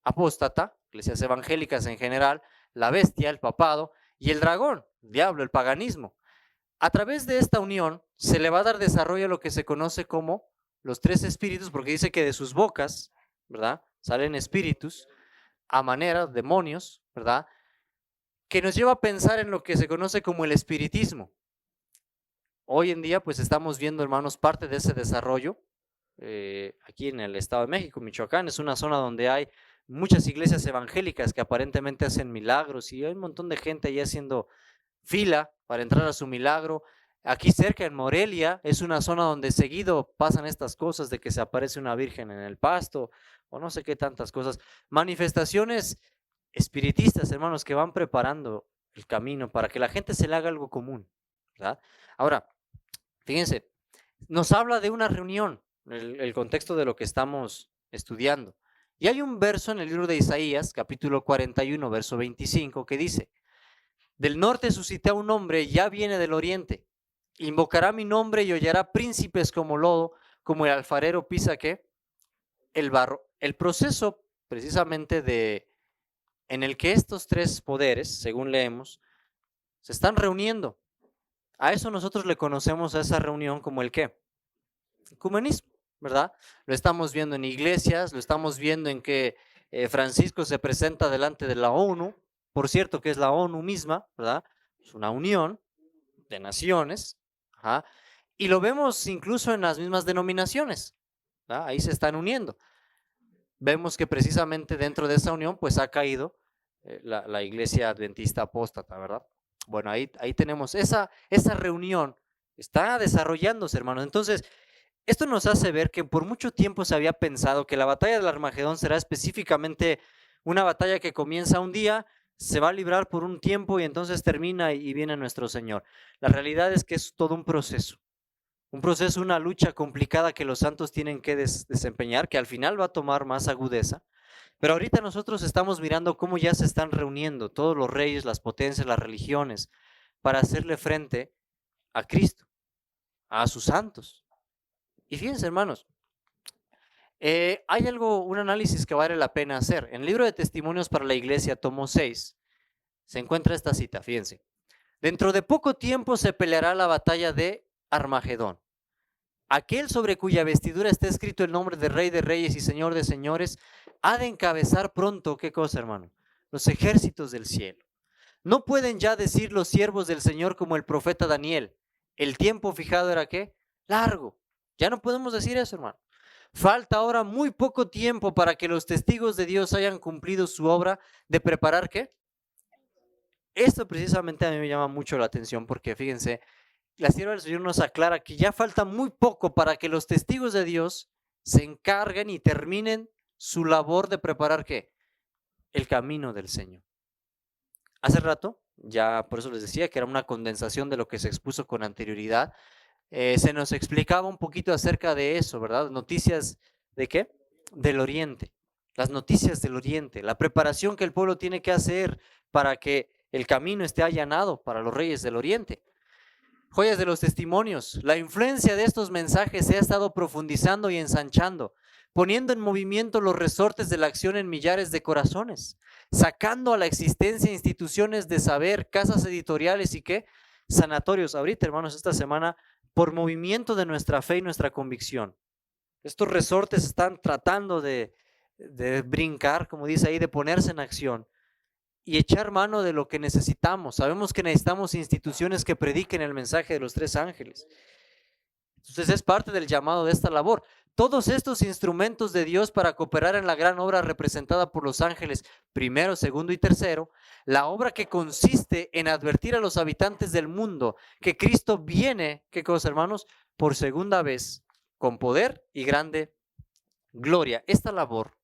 apóstata, iglesias evangélicas en general, la bestia, el papado, y el dragón, el diablo, el paganismo. A través de esta unión se le va a dar desarrollo a lo que se conoce como los 3 espíritus, porque dice que de sus bocas, ¿verdad? Salen espíritus, a manera, demonios, ¿verdad? Que nos lleva a pensar en lo que se conoce como el espiritismo. Hoy en día, pues estamos viendo, hermanos, parte de ese desarrollo. Aquí en el Estado de México, Michoacán, es una zona donde hay muchas iglesias evangélicas que aparentemente hacen milagros y hay un montón de gente ahí haciendo fila para entrar a su milagro. Aquí cerca en Morelia es una zona donde seguido pasan estas cosas de que se aparece una virgen en el pasto o no sé qué tantas cosas. Manifestaciones espiritistas, hermanos, que van preparando el camino para que la gente se le haga algo común, ¿verdad? Ahora, fíjense, nos habla de una reunión, el contexto de lo que estamos estudiando. Y hay un verso en el libro de Isaías, capítulo 41, verso 25, que dice, del norte suscité a un hombre, ya viene del oriente, Invocará mi nombre y hollará príncipes como lodo, como el alfarero pisa ¿qué? El barro. El proceso precisamente en el que estos tres poderes, según leemos, se están reuniendo. A eso nosotros le conocemos a esa reunión como el ¿qué? Ecumenismo, ¿verdad? Lo estamos viendo en iglesias, lo estamos viendo en que Francisco se presenta delante de la ONU, por cierto que es la ONU misma, ¿verdad? Es una unión de naciones, ajá, y lo vemos incluso en las mismas denominaciones, ¿verdad? Ahí se están uniendo. Vemos que precisamente dentro de esa unión pues ha caído la iglesia adventista apóstata, ¿verdad? Bueno, ahí tenemos esa reunión, está desarrollándose, hermanos. Entonces, esto nos hace ver que por mucho tiempo se había pensado que la batalla del Armagedón será específicamente una batalla que comienza un día, se va a librar por un tiempo y entonces termina y viene nuestro Señor. La realidad es que es todo un proceso, una lucha complicada que los santos tienen que desempeñar, que al final va a tomar más agudeza. Pero ahorita nosotros estamos mirando cómo ya se están reuniendo todos los reyes, las potencias, las religiones, para hacerle frente a Cristo, a sus santos. Y fíjense, hermanos, hay un análisis que vale la pena hacer. En el libro de Testimonios para la Iglesia, tomo 6, se encuentra esta cita, fíjense. Dentro de poco tiempo se peleará la batalla de Armagedón. Aquel sobre cuya vestidura está escrito el nombre de Rey de Reyes y Señor de Señores, ha de encabezar pronto, ¿qué cosa, hermano? Los ejércitos del cielo. No pueden ya decir los siervos del Señor como el profeta Daniel. El tiempo fijado era ¿qué? Largo. Ya no podemos decir eso, hermano. Falta ahora muy poco tiempo para que los testigos de Dios hayan cumplido su obra de preparar ¿qué? Esto precisamente a mí me llama mucho la atención porque fíjense, la sierva del Señor nos aclara que ya falta muy poco para que los testigos de Dios se encarguen y terminen su labor de preparar ¿qué? El camino del Señor. Hace rato, ya por eso les decía que era una condensación de lo que se expuso con anterioridad, se nos explicaba un poquito acerca de eso, ¿verdad? Noticias de ¿qué? Del Oriente. Las noticias del Oriente, la preparación que el pueblo tiene que hacer para que el camino esté allanado para los reyes del Oriente. Joyas de los testimonios. La influencia de estos mensajes se ha estado profundizando y ensanchando, poniendo en movimiento los resortes de la acción en millares de corazones, sacando a la existencia instituciones de saber, casas editoriales y ¿qué? Sanatorios. Ahorita, hermanos, esta semana, por movimiento de nuestra fe y nuestra convicción, estos resortes están tratando de brincar, como dice ahí, de ponerse en acción y echar mano de lo que necesitamos. Sabemos que necesitamos instituciones que prediquen el mensaje de los tres ángeles. Entonces es parte del llamado de esta labor. Todos estos instrumentos de Dios para cooperar en la gran obra representada por los ángeles, primero, segundo y tercero, la obra que consiste en advertir a los habitantes del mundo que Cristo viene, ¿qué cosa, hermanos? Por segunda vez, con poder y grande gloria. Esta labor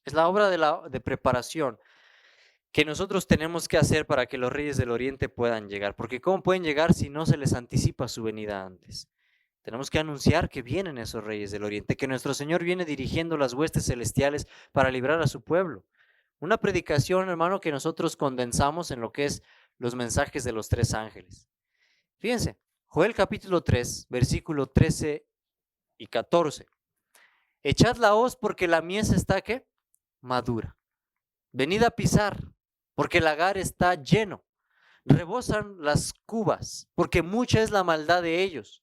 es la obra de preparación que nosotros tenemos que hacer para que los reyes del Oriente puedan llegar. Porque ¿cómo pueden llegar si no se les anticipa su venida antes? Tenemos que anunciar que vienen esos reyes del Oriente, que nuestro Señor viene dirigiendo las huestes celestiales para librar a su pueblo. Una predicación, hermano, que nosotros condensamos en lo que es los mensajes de los tres ángeles. Fíjense, Joel capítulo 3, versículo 13 y 14. Echad la hoz porque la mies está, ¿qué? Madura. Venid a pisar, porque el lagar está lleno. Rebosan las cubas, porque mucha es la maldad de ellos.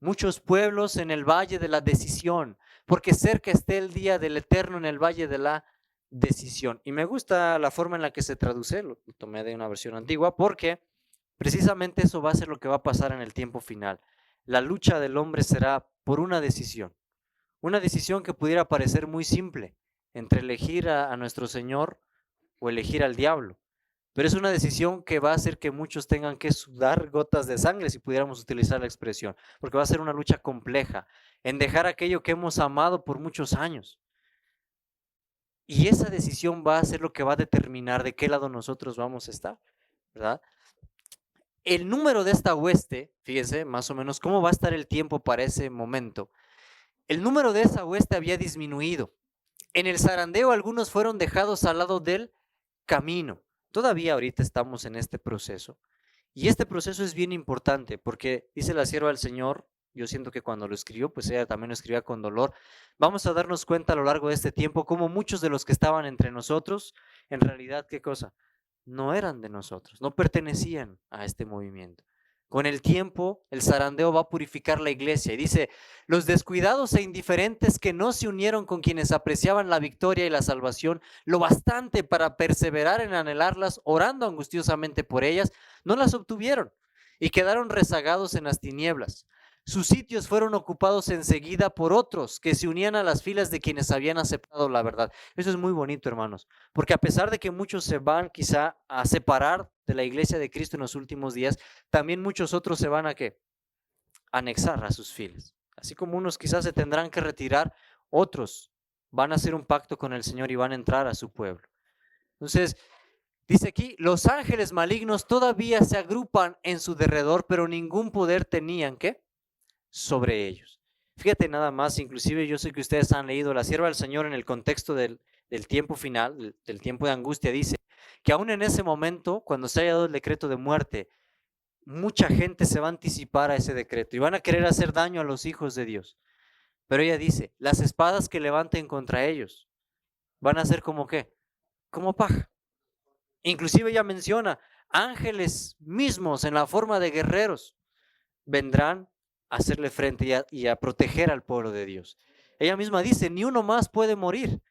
Muchos pueblos en el valle de la decisión, porque cerca esté el día del Eterno en el valle de la decisión. Y me gusta la forma en la que se traduce, lo tomé de una versión antigua, porque precisamente eso va a ser lo que va a pasar en el tiempo final. La lucha del hombre será por una decisión que pudiera parecer muy simple, entre elegir a nuestro Señor o elegir al diablo. Pero es una decisión que va a hacer que muchos tengan que sudar gotas de sangre, si pudiéramos utilizar la expresión, porque va a ser una lucha compleja en dejar aquello que hemos amado por muchos años. Y esa decisión va a ser lo que va a determinar de qué lado nosotros vamos a estar, ¿verdad? El número de esta hueste, fíjense más o menos cómo va a estar el tiempo para ese momento. El número de esa hueste había disminuido. En el zarandeo algunos fueron dejados al lado del camino. Todavía ahorita estamos en este proceso. Y este proceso es bien importante porque dice la sierva del Señor, yo siento que cuando lo escribió, pues ella también lo escribía con dolor. Vamos a darnos cuenta a lo largo de este tiempo cómo muchos de los que estaban entre nosotros, en realidad, ¿qué cosa? No eran de nosotros, no pertenecían a este movimiento. Con el tiempo, el zarandeo va a purificar la iglesia y dice, los descuidados e indiferentes que no se unieron con quienes apreciaban la victoria y la salvación lo bastante para perseverar en anhelarlas, orando angustiosamente por ellas, no las obtuvieron y quedaron rezagados en las tinieblas. Sus sitios fueron ocupados enseguida por otros que se unían a las filas de quienes habían aceptado la verdad. Eso es muy bonito, hermanos, porque a pesar de que muchos se van quizá a separar de la iglesia de Cristo en los últimos días, también muchos otros se van a ¿qué? Anexar a sus filas. Así como unos quizás se tendrán que retirar, otros van a hacer un pacto con el Señor y van a entrar a su pueblo. Entonces, dice aquí, los ángeles malignos todavía se agrupan en su derredor, pero ningún poder tenían, ¿qué? Sobre ellos. Fíjate nada más, inclusive yo sé que ustedes han leído la sierva del Señor en el contexto del tiempo final, del tiempo de angustia, dice que aún en ese momento, cuando se haya dado el decreto de muerte, mucha gente se va a anticipar a ese decreto y van a querer hacer daño a los hijos de Dios. Pero ella dice, las espadas que levanten contra ellos van a ser como ¿qué? Como paja. Inclusive ella menciona, ángeles mismos en la forma de guerreros vendrán a hacerle frente y a proteger al pueblo de Dios. Ella misma dice, ni uno más puede morir.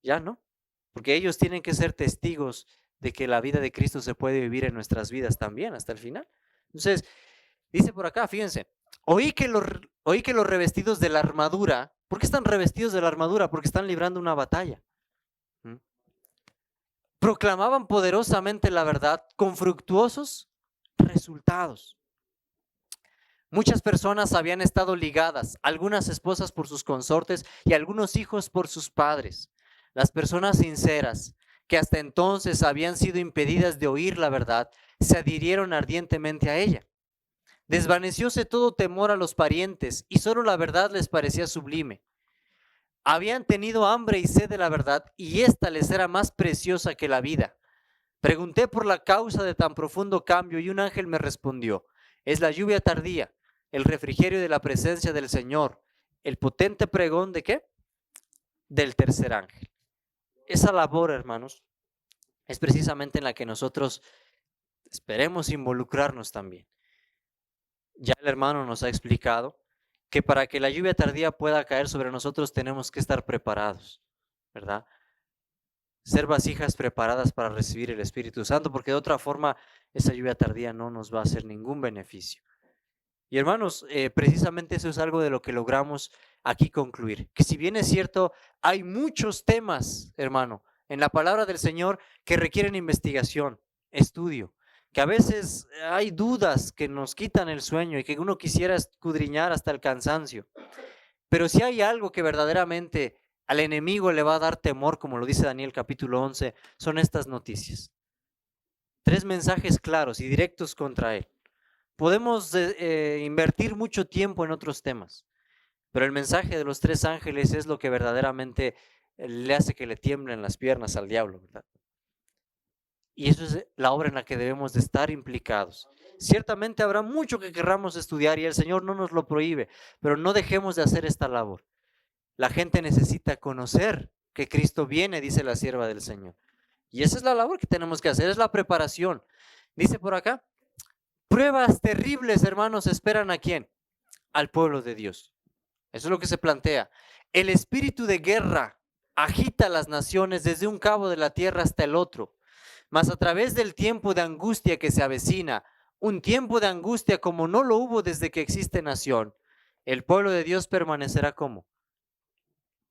Ya no, porque ellos tienen que ser testigos de que la vida de Cristo se puede vivir en nuestras vidas también hasta el final. Entonces, dice por acá, fíjense, oí que los revestidos de la armadura, ¿por qué están revestidos de la armadura? Porque están librando una batalla. ¿Mm? Proclamaban poderosamente la verdad con fructuosos resultados. Muchas personas habían estado ligadas, algunas esposas por sus consortes y algunos hijos por sus padres. Las personas sinceras, que hasta entonces habían sido impedidas de oír la verdad, se adhirieron ardientemente a ella. Desvanecióse todo temor a los parientes y solo la verdad les parecía sublime. Habían tenido hambre y sed de la verdad y ésta les era más preciosa que la vida. Pregunté por la causa de tan profundo cambio y un ángel me respondió, es la lluvia tardía, el refrigerio de la presencia del Señor, el potente pregón ¿de qué? Del tercer ángel. Esa labor, hermanos, es precisamente en la que nosotros esperemos involucrarnos también. Ya el hermano nos ha explicado que para que la lluvia tardía pueda caer sobre nosotros tenemos que estar preparados, ¿verdad? Ser vasijas preparadas para recibir el Espíritu Santo, porque de otra forma esa lluvia tardía no nos va a hacer ningún beneficio. Y hermanos, precisamente eso es algo de lo que logramos aquí concluir, que si bien es cierto, hay muchos temas, hermano, en la palabra del Señor que requieren investigación, estudio, que a veces hay dudas que nos quitan el sueño y que uno quisiera escudriñar hasta el cansancio. Pero si hay algo que verdaderamente al enemigo le va a dar temor, como lo dice Daniel capítulo 11, son estas noticias. 3 mensajes claros y directos contra él. Podemos invertir mucho tiempo en otros temas, pero el mensaje de los 3 ángeles es lo que verdaderamente le hace que le tiemblen las piernas al diablo, ¿verdad? Y eso es la obra en la que debemos de estar implicados. Ciertamente habrá mucho que querramos estudiar y el Señor no nos lo prohíbe, pero no dejemos de hacer esta labor. La gente necesita conocer que Cristo viene, dice la sierva del Señor. Y esa es la labor que tenemos que hacer, es la preparación. Dice por acá, pruebas terribles, hermanos, esperan ¿a quién? Al pueblo de Dios. Eso es lo que se plantea. El espíritu de guerra agita las naciones desde un cabo de la tierra hasta el otro. Mas a través del tiempo de angustia que se avecina, un tiempo de angustia como no lo hubo desde que existe nación, el pueblo de Dios permanecerá como.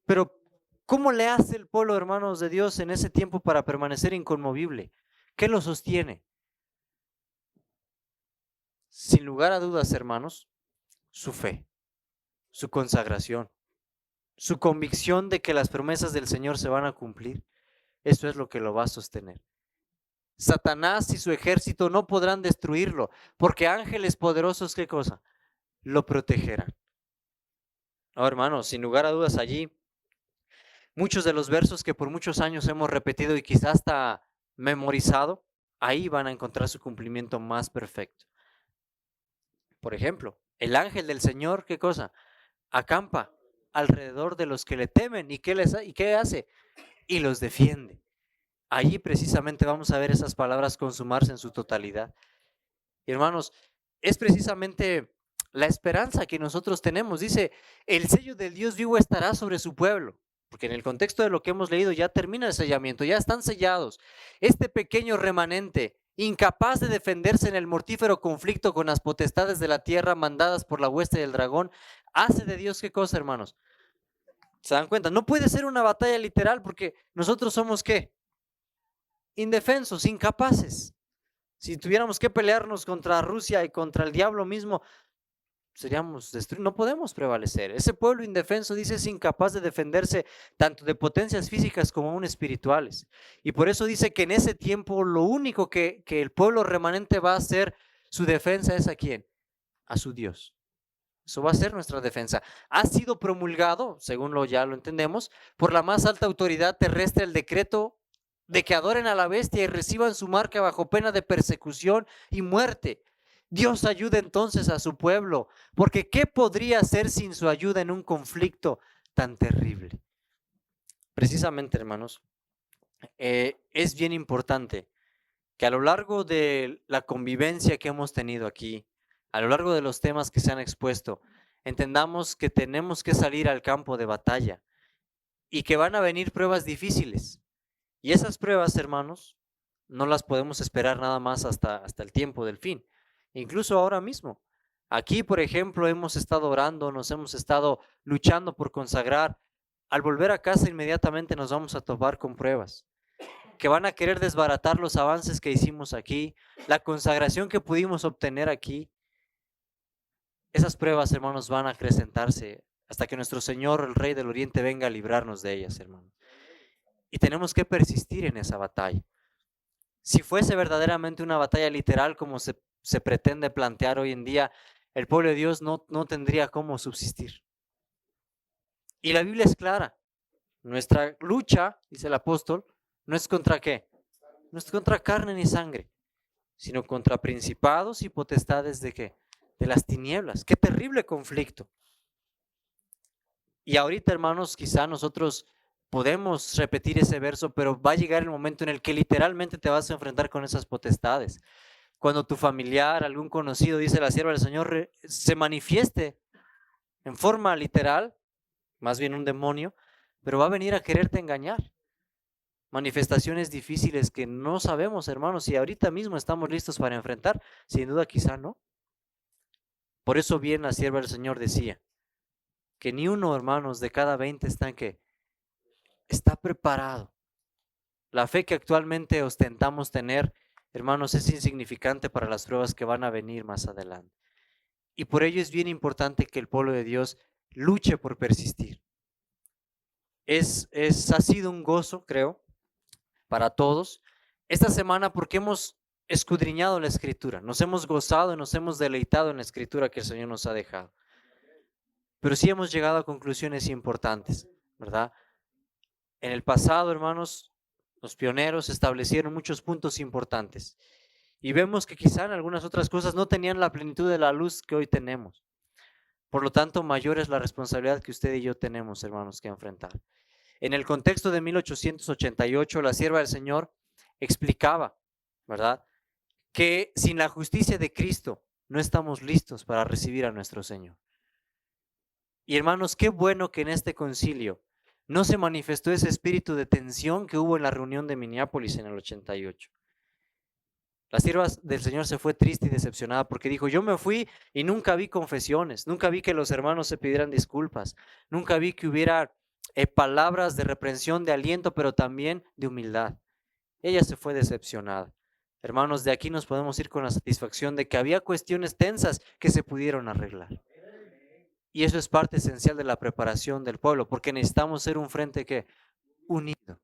Pero, ¿cómo le hace el pueblo, hermanos de Dios, en ese tiempo para permanecer inconmovible? ¿Qué lo sostiene? Sin lugar a dudas, hermanos, su fe, su consagración, su convicción de que las promesas del Señor se van a cumplir. Eso es lo que lo va a sostener. Satanás y su ejército no podrán destruirlo, porque ángeles poderosos, ¿qué cosa? Lo protegerán. No, hermanos, sin lugar a dudas allí, muchos de los versos que por muchos años hemos repetido y quizás hasta memorizado, ahí van a encontrar su cumplimiento más perfecto. Por ejemplo, el ángel del Señor, ¿qué cosa? Acampa alrededor de los que le temen. ¿Y qué hace? Y los defiende. Allí precisamente vamos a ver esas palabras consumarse en su totalidad. Y hermanos, es precisamente la esperanza que nosotros tenemos. Dice, el sello del Dios vivo estará sobre su pueblo. Porque en el contexto de lo que hemos leído ya termina el sellamiento, ya están sellados. Este pequeño remanente, incapaz de defenderse en el mortífero conflicto con las potestades de la tierra mandadas por la hueste del dragón, hace de Dios qué cosa, hermanos. ¿Se dan cuenta? No puede ser una batalla literal porque nosotros somos ¿qué? Indefensos, incapaces. Si tuviéramos que pelearnos contra Rusia y contra el diablo mismo, seríamos destruidos, no podemos prevalecer. Ese pueblo indefenso, dice, es incapaz de defenderse tanto de potencias físicas como aún espirituales. Y por eso dice que en ese tiempo lo único que el pueblo remanente va a hacer su defensa es ¿a quién? A su Dios. Eso va a ser nuestra defensa. Ha sido promulgado, según ya lo entendemos, por la más alta autoridad terrestre el decreto de que adoren a la bestia y reciban su marca bajo pena de persecución y muerte. Dios ayuda entonces a su pueblo, porque ¿qué podría hacer sin su ayuda en un conflicto tan terrible? Precisamente, hermanos, es bien importante que a lo largo de la convivencia que hemos tenido aquí, a lo largo de los temas que se han expuesto, entendamos que tenemos que salir al campo de batalla y que van a venir pruebas difíciles. Y esas pruebas, hermanos, no las podemos esperar nada más hasta el tiempo del fin. Incluso ahora mismo. Aquí, por ejemplo, hemos estado orando, nos hemos estado luchando por consagrar. Al volver a casa inmediatamente nos vamos a topar con pruebas que van a querer desbaratar los avances que hicimos aquí, la consagración que pudimos obtener aquí. Esas pruebas, hermanos, van a acrecentarse hasta que nuestro Señor, el Rey del Oriente, venga a librarnos de ellas, hermanos. Y tenemos que persistir en esa batalla. Si fuese verdaderamente una batalla literal como se pretende plantear hoy en día, el pueblo de Dios no tendría cómo subsistir. Y la Biblia es clara. Nuestra lucha, dice el apóstol, no es contra ¿qué? No es contra carne ni sangre, sino contra principados y potestades ¿de qué? De las tinieblas. ¡Qué terrible conflicto! Y ahorita, hermanos, quizá nosotros podemos repetir ese verso, pero va a llegar el momento en el que literalmente te vas a enfrentar con esas potestades. Cuando tu familiar, algún conocido, dice la sierva del Señor, se manifieste en forma literal, más bien un demonio, pero va a venir a quererte engañar. Manifestaciones difíciles que no sabemos, hermanos, si ahorita mismo estamos listos para enfrentar, sin duda quizá no. Por eso bien la sierva del Señor decía que ni uno, hermanos, de cada 20 está preparado. La fe que actualmente ostentamos tener, hermanos, es insignificante para las pruebas que van a venir más adelante. Y por ello es bien importante que el pueblo de Dios luche por persistir. Ha sido un gozo, creo, para todos esta semana porque hemos escudriñado la Escritura, nos hemos gozado y nos hemos deleitado en la Escritura que el Señor nos ha dejado. Pero sí hemos llegado a conclusiones importantes, ¿verdad? En el pasado, hermanos, los pioneros establecieron muchos puntos importantes y vemos que quizá en algunas otras cosas no tenían la plenitud de la luz que hoy tenemos. Por lo tanto, mayor es la responsabilidad que usted y yo tenemos, hermanos, que enfrentar. En el contexto de 1888, la sierva del Señor explicaba, ¿verdad?, que sin la justicia de Cristo no estamos listos para recibir a nuestro Señor. Y hermanos, qué bueno que en este concilio no se manifestó ese espíritu de tensión que hubo en la reunión de Minneapolis en el 88. La sierva del Señor se fue triste y decepcionada porque dijo, yo me fui y nunca vi confesiones, nunca vi que los hermanos se pidieran disculpas, nunca vi que hubiera palabras de reprensión, de aliento, pero también de humildad. Ella se fue decepcionada. Hermanos, de aquí nos podemos ir con la satisfacción de que había cuestiones tensas que se pudieron arreglar. Y eso es parte esencial de la preparación del pueblo, porque necesitamos ser un frente que unido.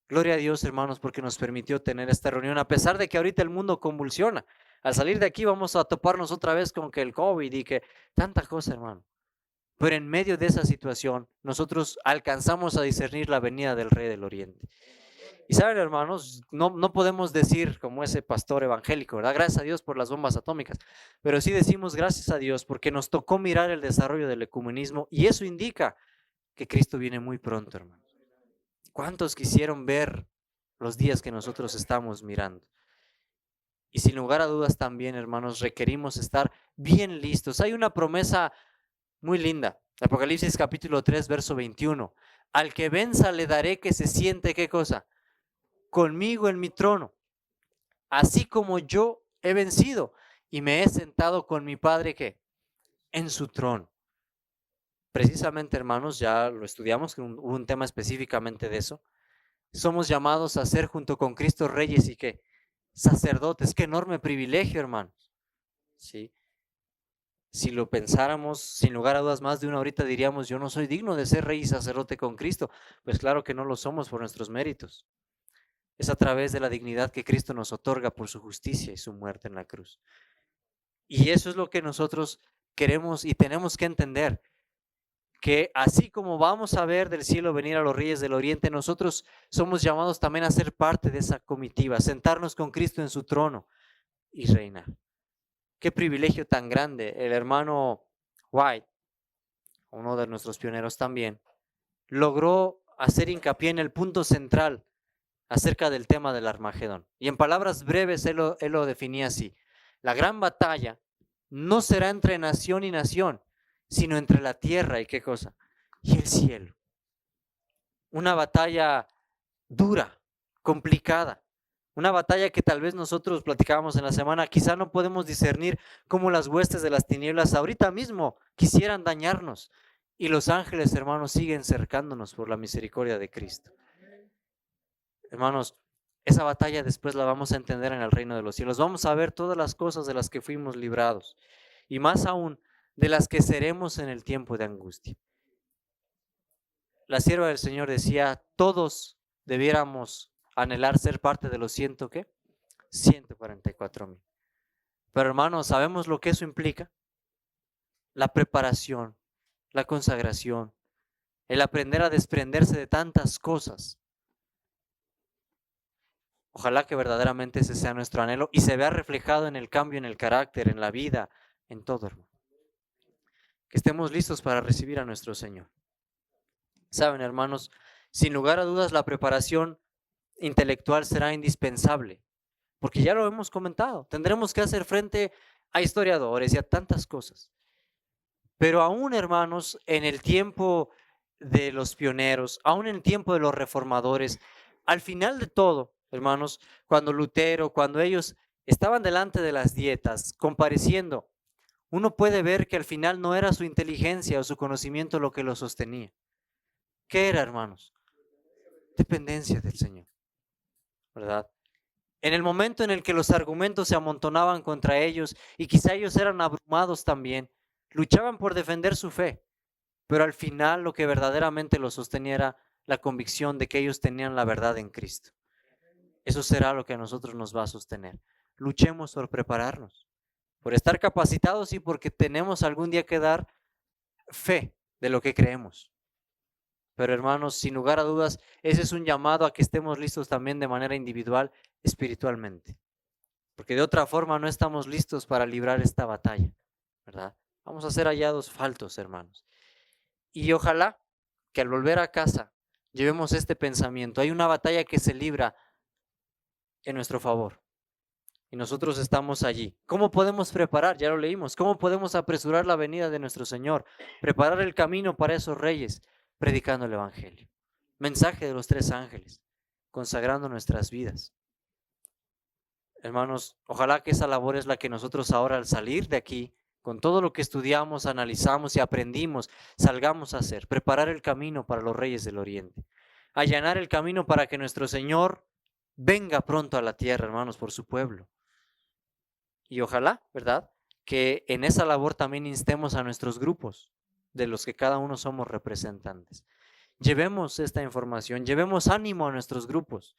Gloria a Dios, hermanos, porque nos permitió tener esta reunión, a pesar de que ahorita el mundo convulsiona. Al salir de aquí vamos a toparnos otra vez con que el COVID y que tanta cosa, hermano. Pero en medio de esa situación, nosotros alcanzamos a discernir la venida del Rey del Oriente. Y saben, hermanos, no podemos decir como ese pastor evangélico, ¿verdad? Gracias a Dios por las bombas atómicas, pero sí decimos gracias a Dios porque nos tocó mirar el desarrollo del ecumenismo y eso indica que Cristo viene muy pronto, hermanos. ¿Cuántos quisieron ver los días que nosotros estamos mirando? Y sin lugar a dudas también, hermanos, requerimos estar bien listos. Hay una promesa muy linda. Apocalipsis capítulo 3, verso 21. Al que venza le daré que se siente, ¿qué cosa? Conmigo en mi trono, así como yo he vencido y me he sentado con mi Padre, ¿qué? En su trono. Precisamente, hermanos, ya lo estudiamos, hubo un tema específicamente de eso. Somos llamados a ser junto con Cristo reyes y ¿qué? Sacerdotes. Qué enorme privilegio, hermanos. ¿Sí? Si lo pensáramos, sin lugar a dudas, más de una horita diríamos, yo no soy digno de ser rey y sacerdote con Cristo. Pues claro que no lo somos por nuestros méritos. Es a través de la dignidad que Cristo nos otorga por su justicia y su muerte en la cruz. Y eso es lo que nosotros queremos y tenemos que entender, que así como vamos a ver del cielo venir a los reyes del oriente, nosotros somos llamados también a ser parte de esa comitiva, sentarnos con Cristo en su trono y reinar. Qué privilegio tan grande. El hermano White, uno de nuestros pioneros también, logró hacer hincapié en el punto central acerca del tema del Armagedón. Y en palabras breves él lo definía así: la gran batalla no será entre nación y nación, sino entre la tierra y ¿qué cosa? Y el cielo. Una batalla dura, complicada. Una batalla que tal vez nosotros platicábamos en la semana, quizá no podemos discernir cómo las huestes de las tinieblas ahorita mismo quisieran dañarnos. Y los ángeles, hermanos, siguen cercándonos por la misericordia de Cristo. Hermanos, esa batalla después la vamos a entender en el reino de los cielos. Vamos a ver todas las cosas de las que fuimos librados y más aún de las que seremos en el tiempo de angustia. La sierva del Señor decía, todos debiéramos anhelar ser parte de los 144,000. Pero hermanos, ¿sabemos lo que eso implica? La preparación, la consagración, el aprender a desprenderse de tantas cosas. Ojalá que verdaderamente ese sea nuestro anhelo y se vea reflejado en el cambio, en el carácter, en la vida, en todo, hermano. Que estemos listos para recibir a nuestro Señor. Saben, hermanos, sin lugar a dudas la preparación intelectual será indispensable, porque ya lo hemos comentado, tendremos que hacer frente a historiadores y a tantas cosas. Pero aún, hermanos, en el tiempo de los pioneros, aún en el tiempo de los reformadores, al final de todo, hermanos, cuando Lutero, cuando ellos estaban delante de las dietas, compareciendo, uno puede ver que al final no era su inteligencia o su conocimiento lo que lo sostenía. ¿Qué era, hermanos? Dependencia del Señor, ¿verdad? En el momento en el que los argumentos se amontonaban contra ellos y quizá ellos eran abrumados también, luchaban por defender su fe, pero al final lo que verdaderamente los sostenía era la convicción de que ellos tenían la verdad en Cristo. Eso será lo que a nosotros nos va a sostener. Luchemos por prepararnos, por estar capacitados y porque tenemos algún día que dar fe de lo que creemos. Pero hermanos, sin lugar a dudas, ese es un llamado a que estemos listos también de manera individual, espiritualmente. Porque de otra forma no estamos listos para librar esta batalla, ¿verdad? Vamos a ser hallados faltos, hermanos. Y ojalá que al volver a casa llevemos este pensamiento. Hay una batalla que se libra en nuestro favor y nosotros estamos allí. ¿Cómo podemos preparar? Ya lo leímos. ¿Cómo podemos apresurar la venida de nuestro Señor? Preparar el camino para esos reyes, predicando el Evangelio. Mensaje de los 3 ángeles, consagrando nuestras vidas. Hermanos, ojalá que esa labor es la que nosotros ahora al salir de aquí, con todo lo que estudiamos, analizamos y aprendimos, salgamos a hacer. Preparar el camino para los reyes del oriente. Allanar el camino para que nuestro Señor venga pronto a la tierra, hermanos, por su pueblo. Y ojalá, ¿verdad?, que en esa labor también instemos a nuestros grupos, de los que cada uno somos representantes. Llevemos esta información, llevemos ánimo a nuestros grupos.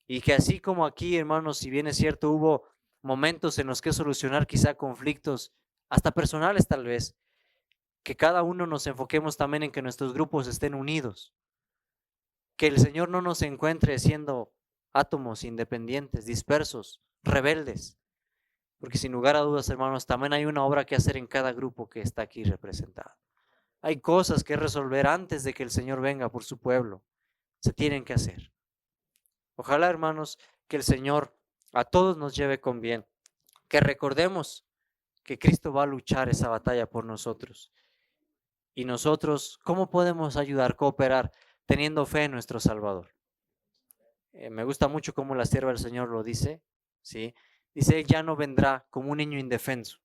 Y que así como aquí, hermanos, si bien es cierto, hubo momentos en los que solucionar quizá conflictos, hasta personales tal vez, que cada uno nos enfoquemos también en que nuestros grupos estén unidos. Que el Señor no nos encuentre siendo átomos independientes, dispersos, rebeldes. Porque sin lugar a dudas, hermanos, también hay una obra que hacer en cada grupo que está aquí representado. Hay cosas que resolver antes de que el Señor venga por su pueblo. Se tienen que hacer. Ojalá, hermanos, que el Señor a todos nos lleve con bien. Que recordemos que Cristo va a luchar esa batalla por nosotros. Y nosotros, ¿cómo podemos ayudar, cooperar, teniendo fe en nuestro Salvador? Me gusta mucho cómo la sierva del Señor lo dice, ¿sí? Dice, Él ya no vendrá como un niño indefenso,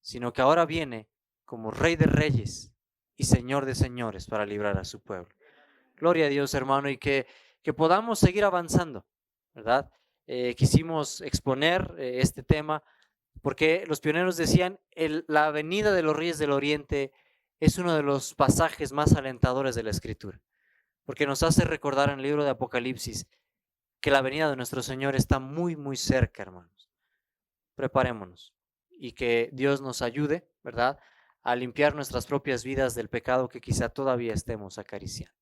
sino que ahora viene como Rey de Reyes y Señor de Señores para librar a su pueblo. Gloria a Dios, hermano, y que podamos seguir avanzando, ¿verdad? Quisimos exponer este tema porque los pioneros decían, la venida de los Reyes del Oriente es uno de los pasajes más alentadores de la Escritura, porque nos hace recordar en el libro de Apocalipsis que la venida de nuestro Señor está muy, muy cerca, hermanos. Preparémonos y que Dios nos ayude, ¿verdad?, a limpiar nuestras propias vidas del pecado que quizá todavía estemos acariciando.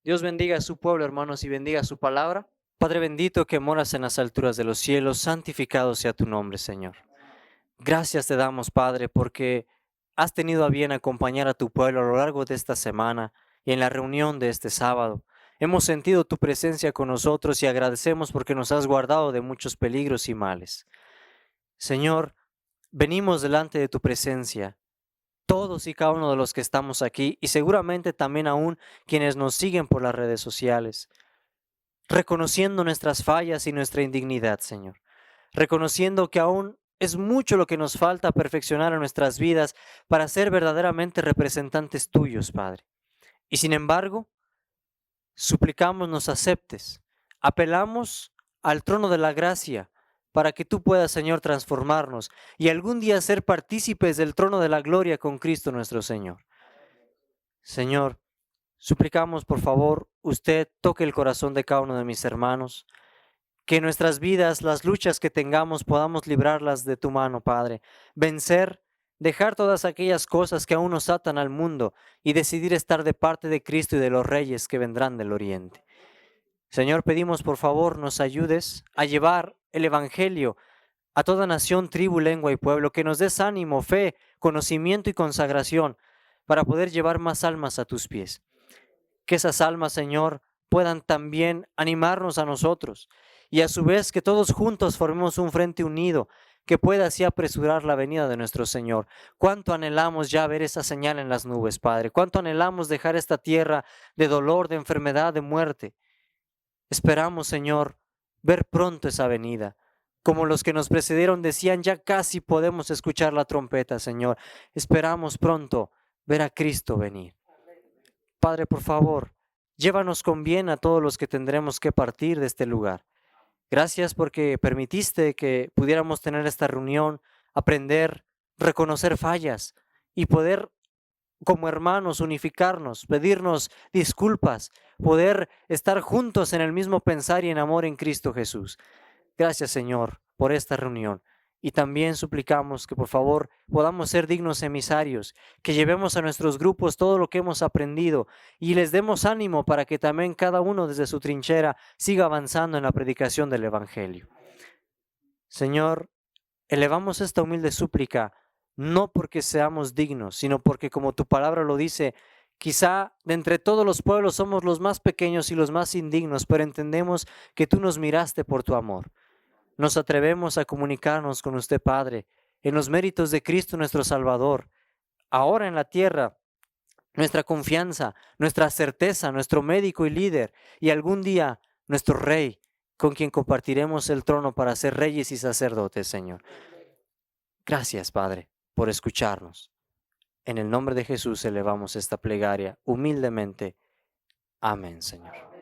Dios bendiga a su pueblo, hermanos, y bendiga su palabra. Padre bendito que moras en las alturas de los cielos, santificado sea tu nombre, Señor. Gracias te damos, Padre, porque has tenido a bien acompañar a tu pueblo a lo largo de esta semana y en la reunión de este sábado. Hemos sentido tu presencia con nosotros y agradecemos porque nos has guardado de muchos peligros y males. Señor, venimos delante de tu presencia, todos y cada uno de los que estamos aquí y seguramente también aún quienes nos siguen por las redes sociales, reconociendo nuestras fallas y nuestra indignidad, Señor, reconociendo que aún es mucho lo que nos falta perfeccionar en nuestras vidas para ser verdaderamente representantes tuyos, Padre. Y sin embargo, suplicamos nos aceptes, apelamos al trono de la gracia para que tú puedas, Señor, transformarnos y algún día ser partícipes del trono de la gloria con Cristo nuestro Señor. Señor, suplicamos, por favor, usted toque el corazón de cada uno de mis hermanos, que en nuestras vidas, las luchas que tengamos, podamos librarlas de tu mano, Padre. Vencer, dejar todas aquellas cosas que aún nos atan al mundo y decidir estar de parte de Cristo y de los reyes que vendrán del oriente. Señor, pedimos por favor nos ayudes a llevar el Evangelio a toda nación, tribu, lengua y pueblo, que nos des ánimo, fe, conocimiento y consagración para poder llevar más almas a tus pies. Que esas almas, Señor, puedan también animarnos a nosotros y a su vez que todos juntos formemos un frente unido que pueda así apresurar la venida de nuestro Señor. Cuánto anhelamos ya ver esa señal en las nubes, Padre. Cuánto anhelamos dejar esta tierra de dolor, de enfermedad, de muerte. Esperamos, Señor, ver pronto esa venida. Como los que nos precedieron decían, ya casi podemos escuchar la trompeta, Señor. Esperamos pronto ver a Cristo venir. Padre, por favor, llévanos con bien a todos los que tendremos que partir de este lugar. Gracias porque permitiste que pudiéramos tener esta reunión, aprender, reconocer fallas y poder como hermanos unificarnos, pedirnos disculpas, poder estar juntos en el mismo pensar y en amor en Cristo Jesús. Gracias, Señor, por esta reunión. Y también suplicamos que por favor podamos ser dignos emisarios, que llevemos a nuestros grupos todo lo que hemos aprendido y les demos ánimo para que también cada uno desde su trinchera siga avanzando en la predicación del Evangelio. Señor, elevamos esta humilde súplica no porque seamos dignos, sino porque como tu palabra lo dice, quizá de entre todos los pueblos somos los más pequeños y los más indignos, pero entendemos que tú nos miraste por tu amor. Nos atrevemos a comunicarnos con usted, Padre, en los méritos de Cristo nuestro Salvador. Ahora en la tierra, nuestra confianza, nuestra certeza, nuestro médico y líder, y algún día nuestro Rey, con quien compartiremos el trono para ser reyes y sacerdotes, Señor. Gracias, Padre, por escucharnos. En el nombre de Jesús elevamos esta plegaria humildemente. Amén, Señor.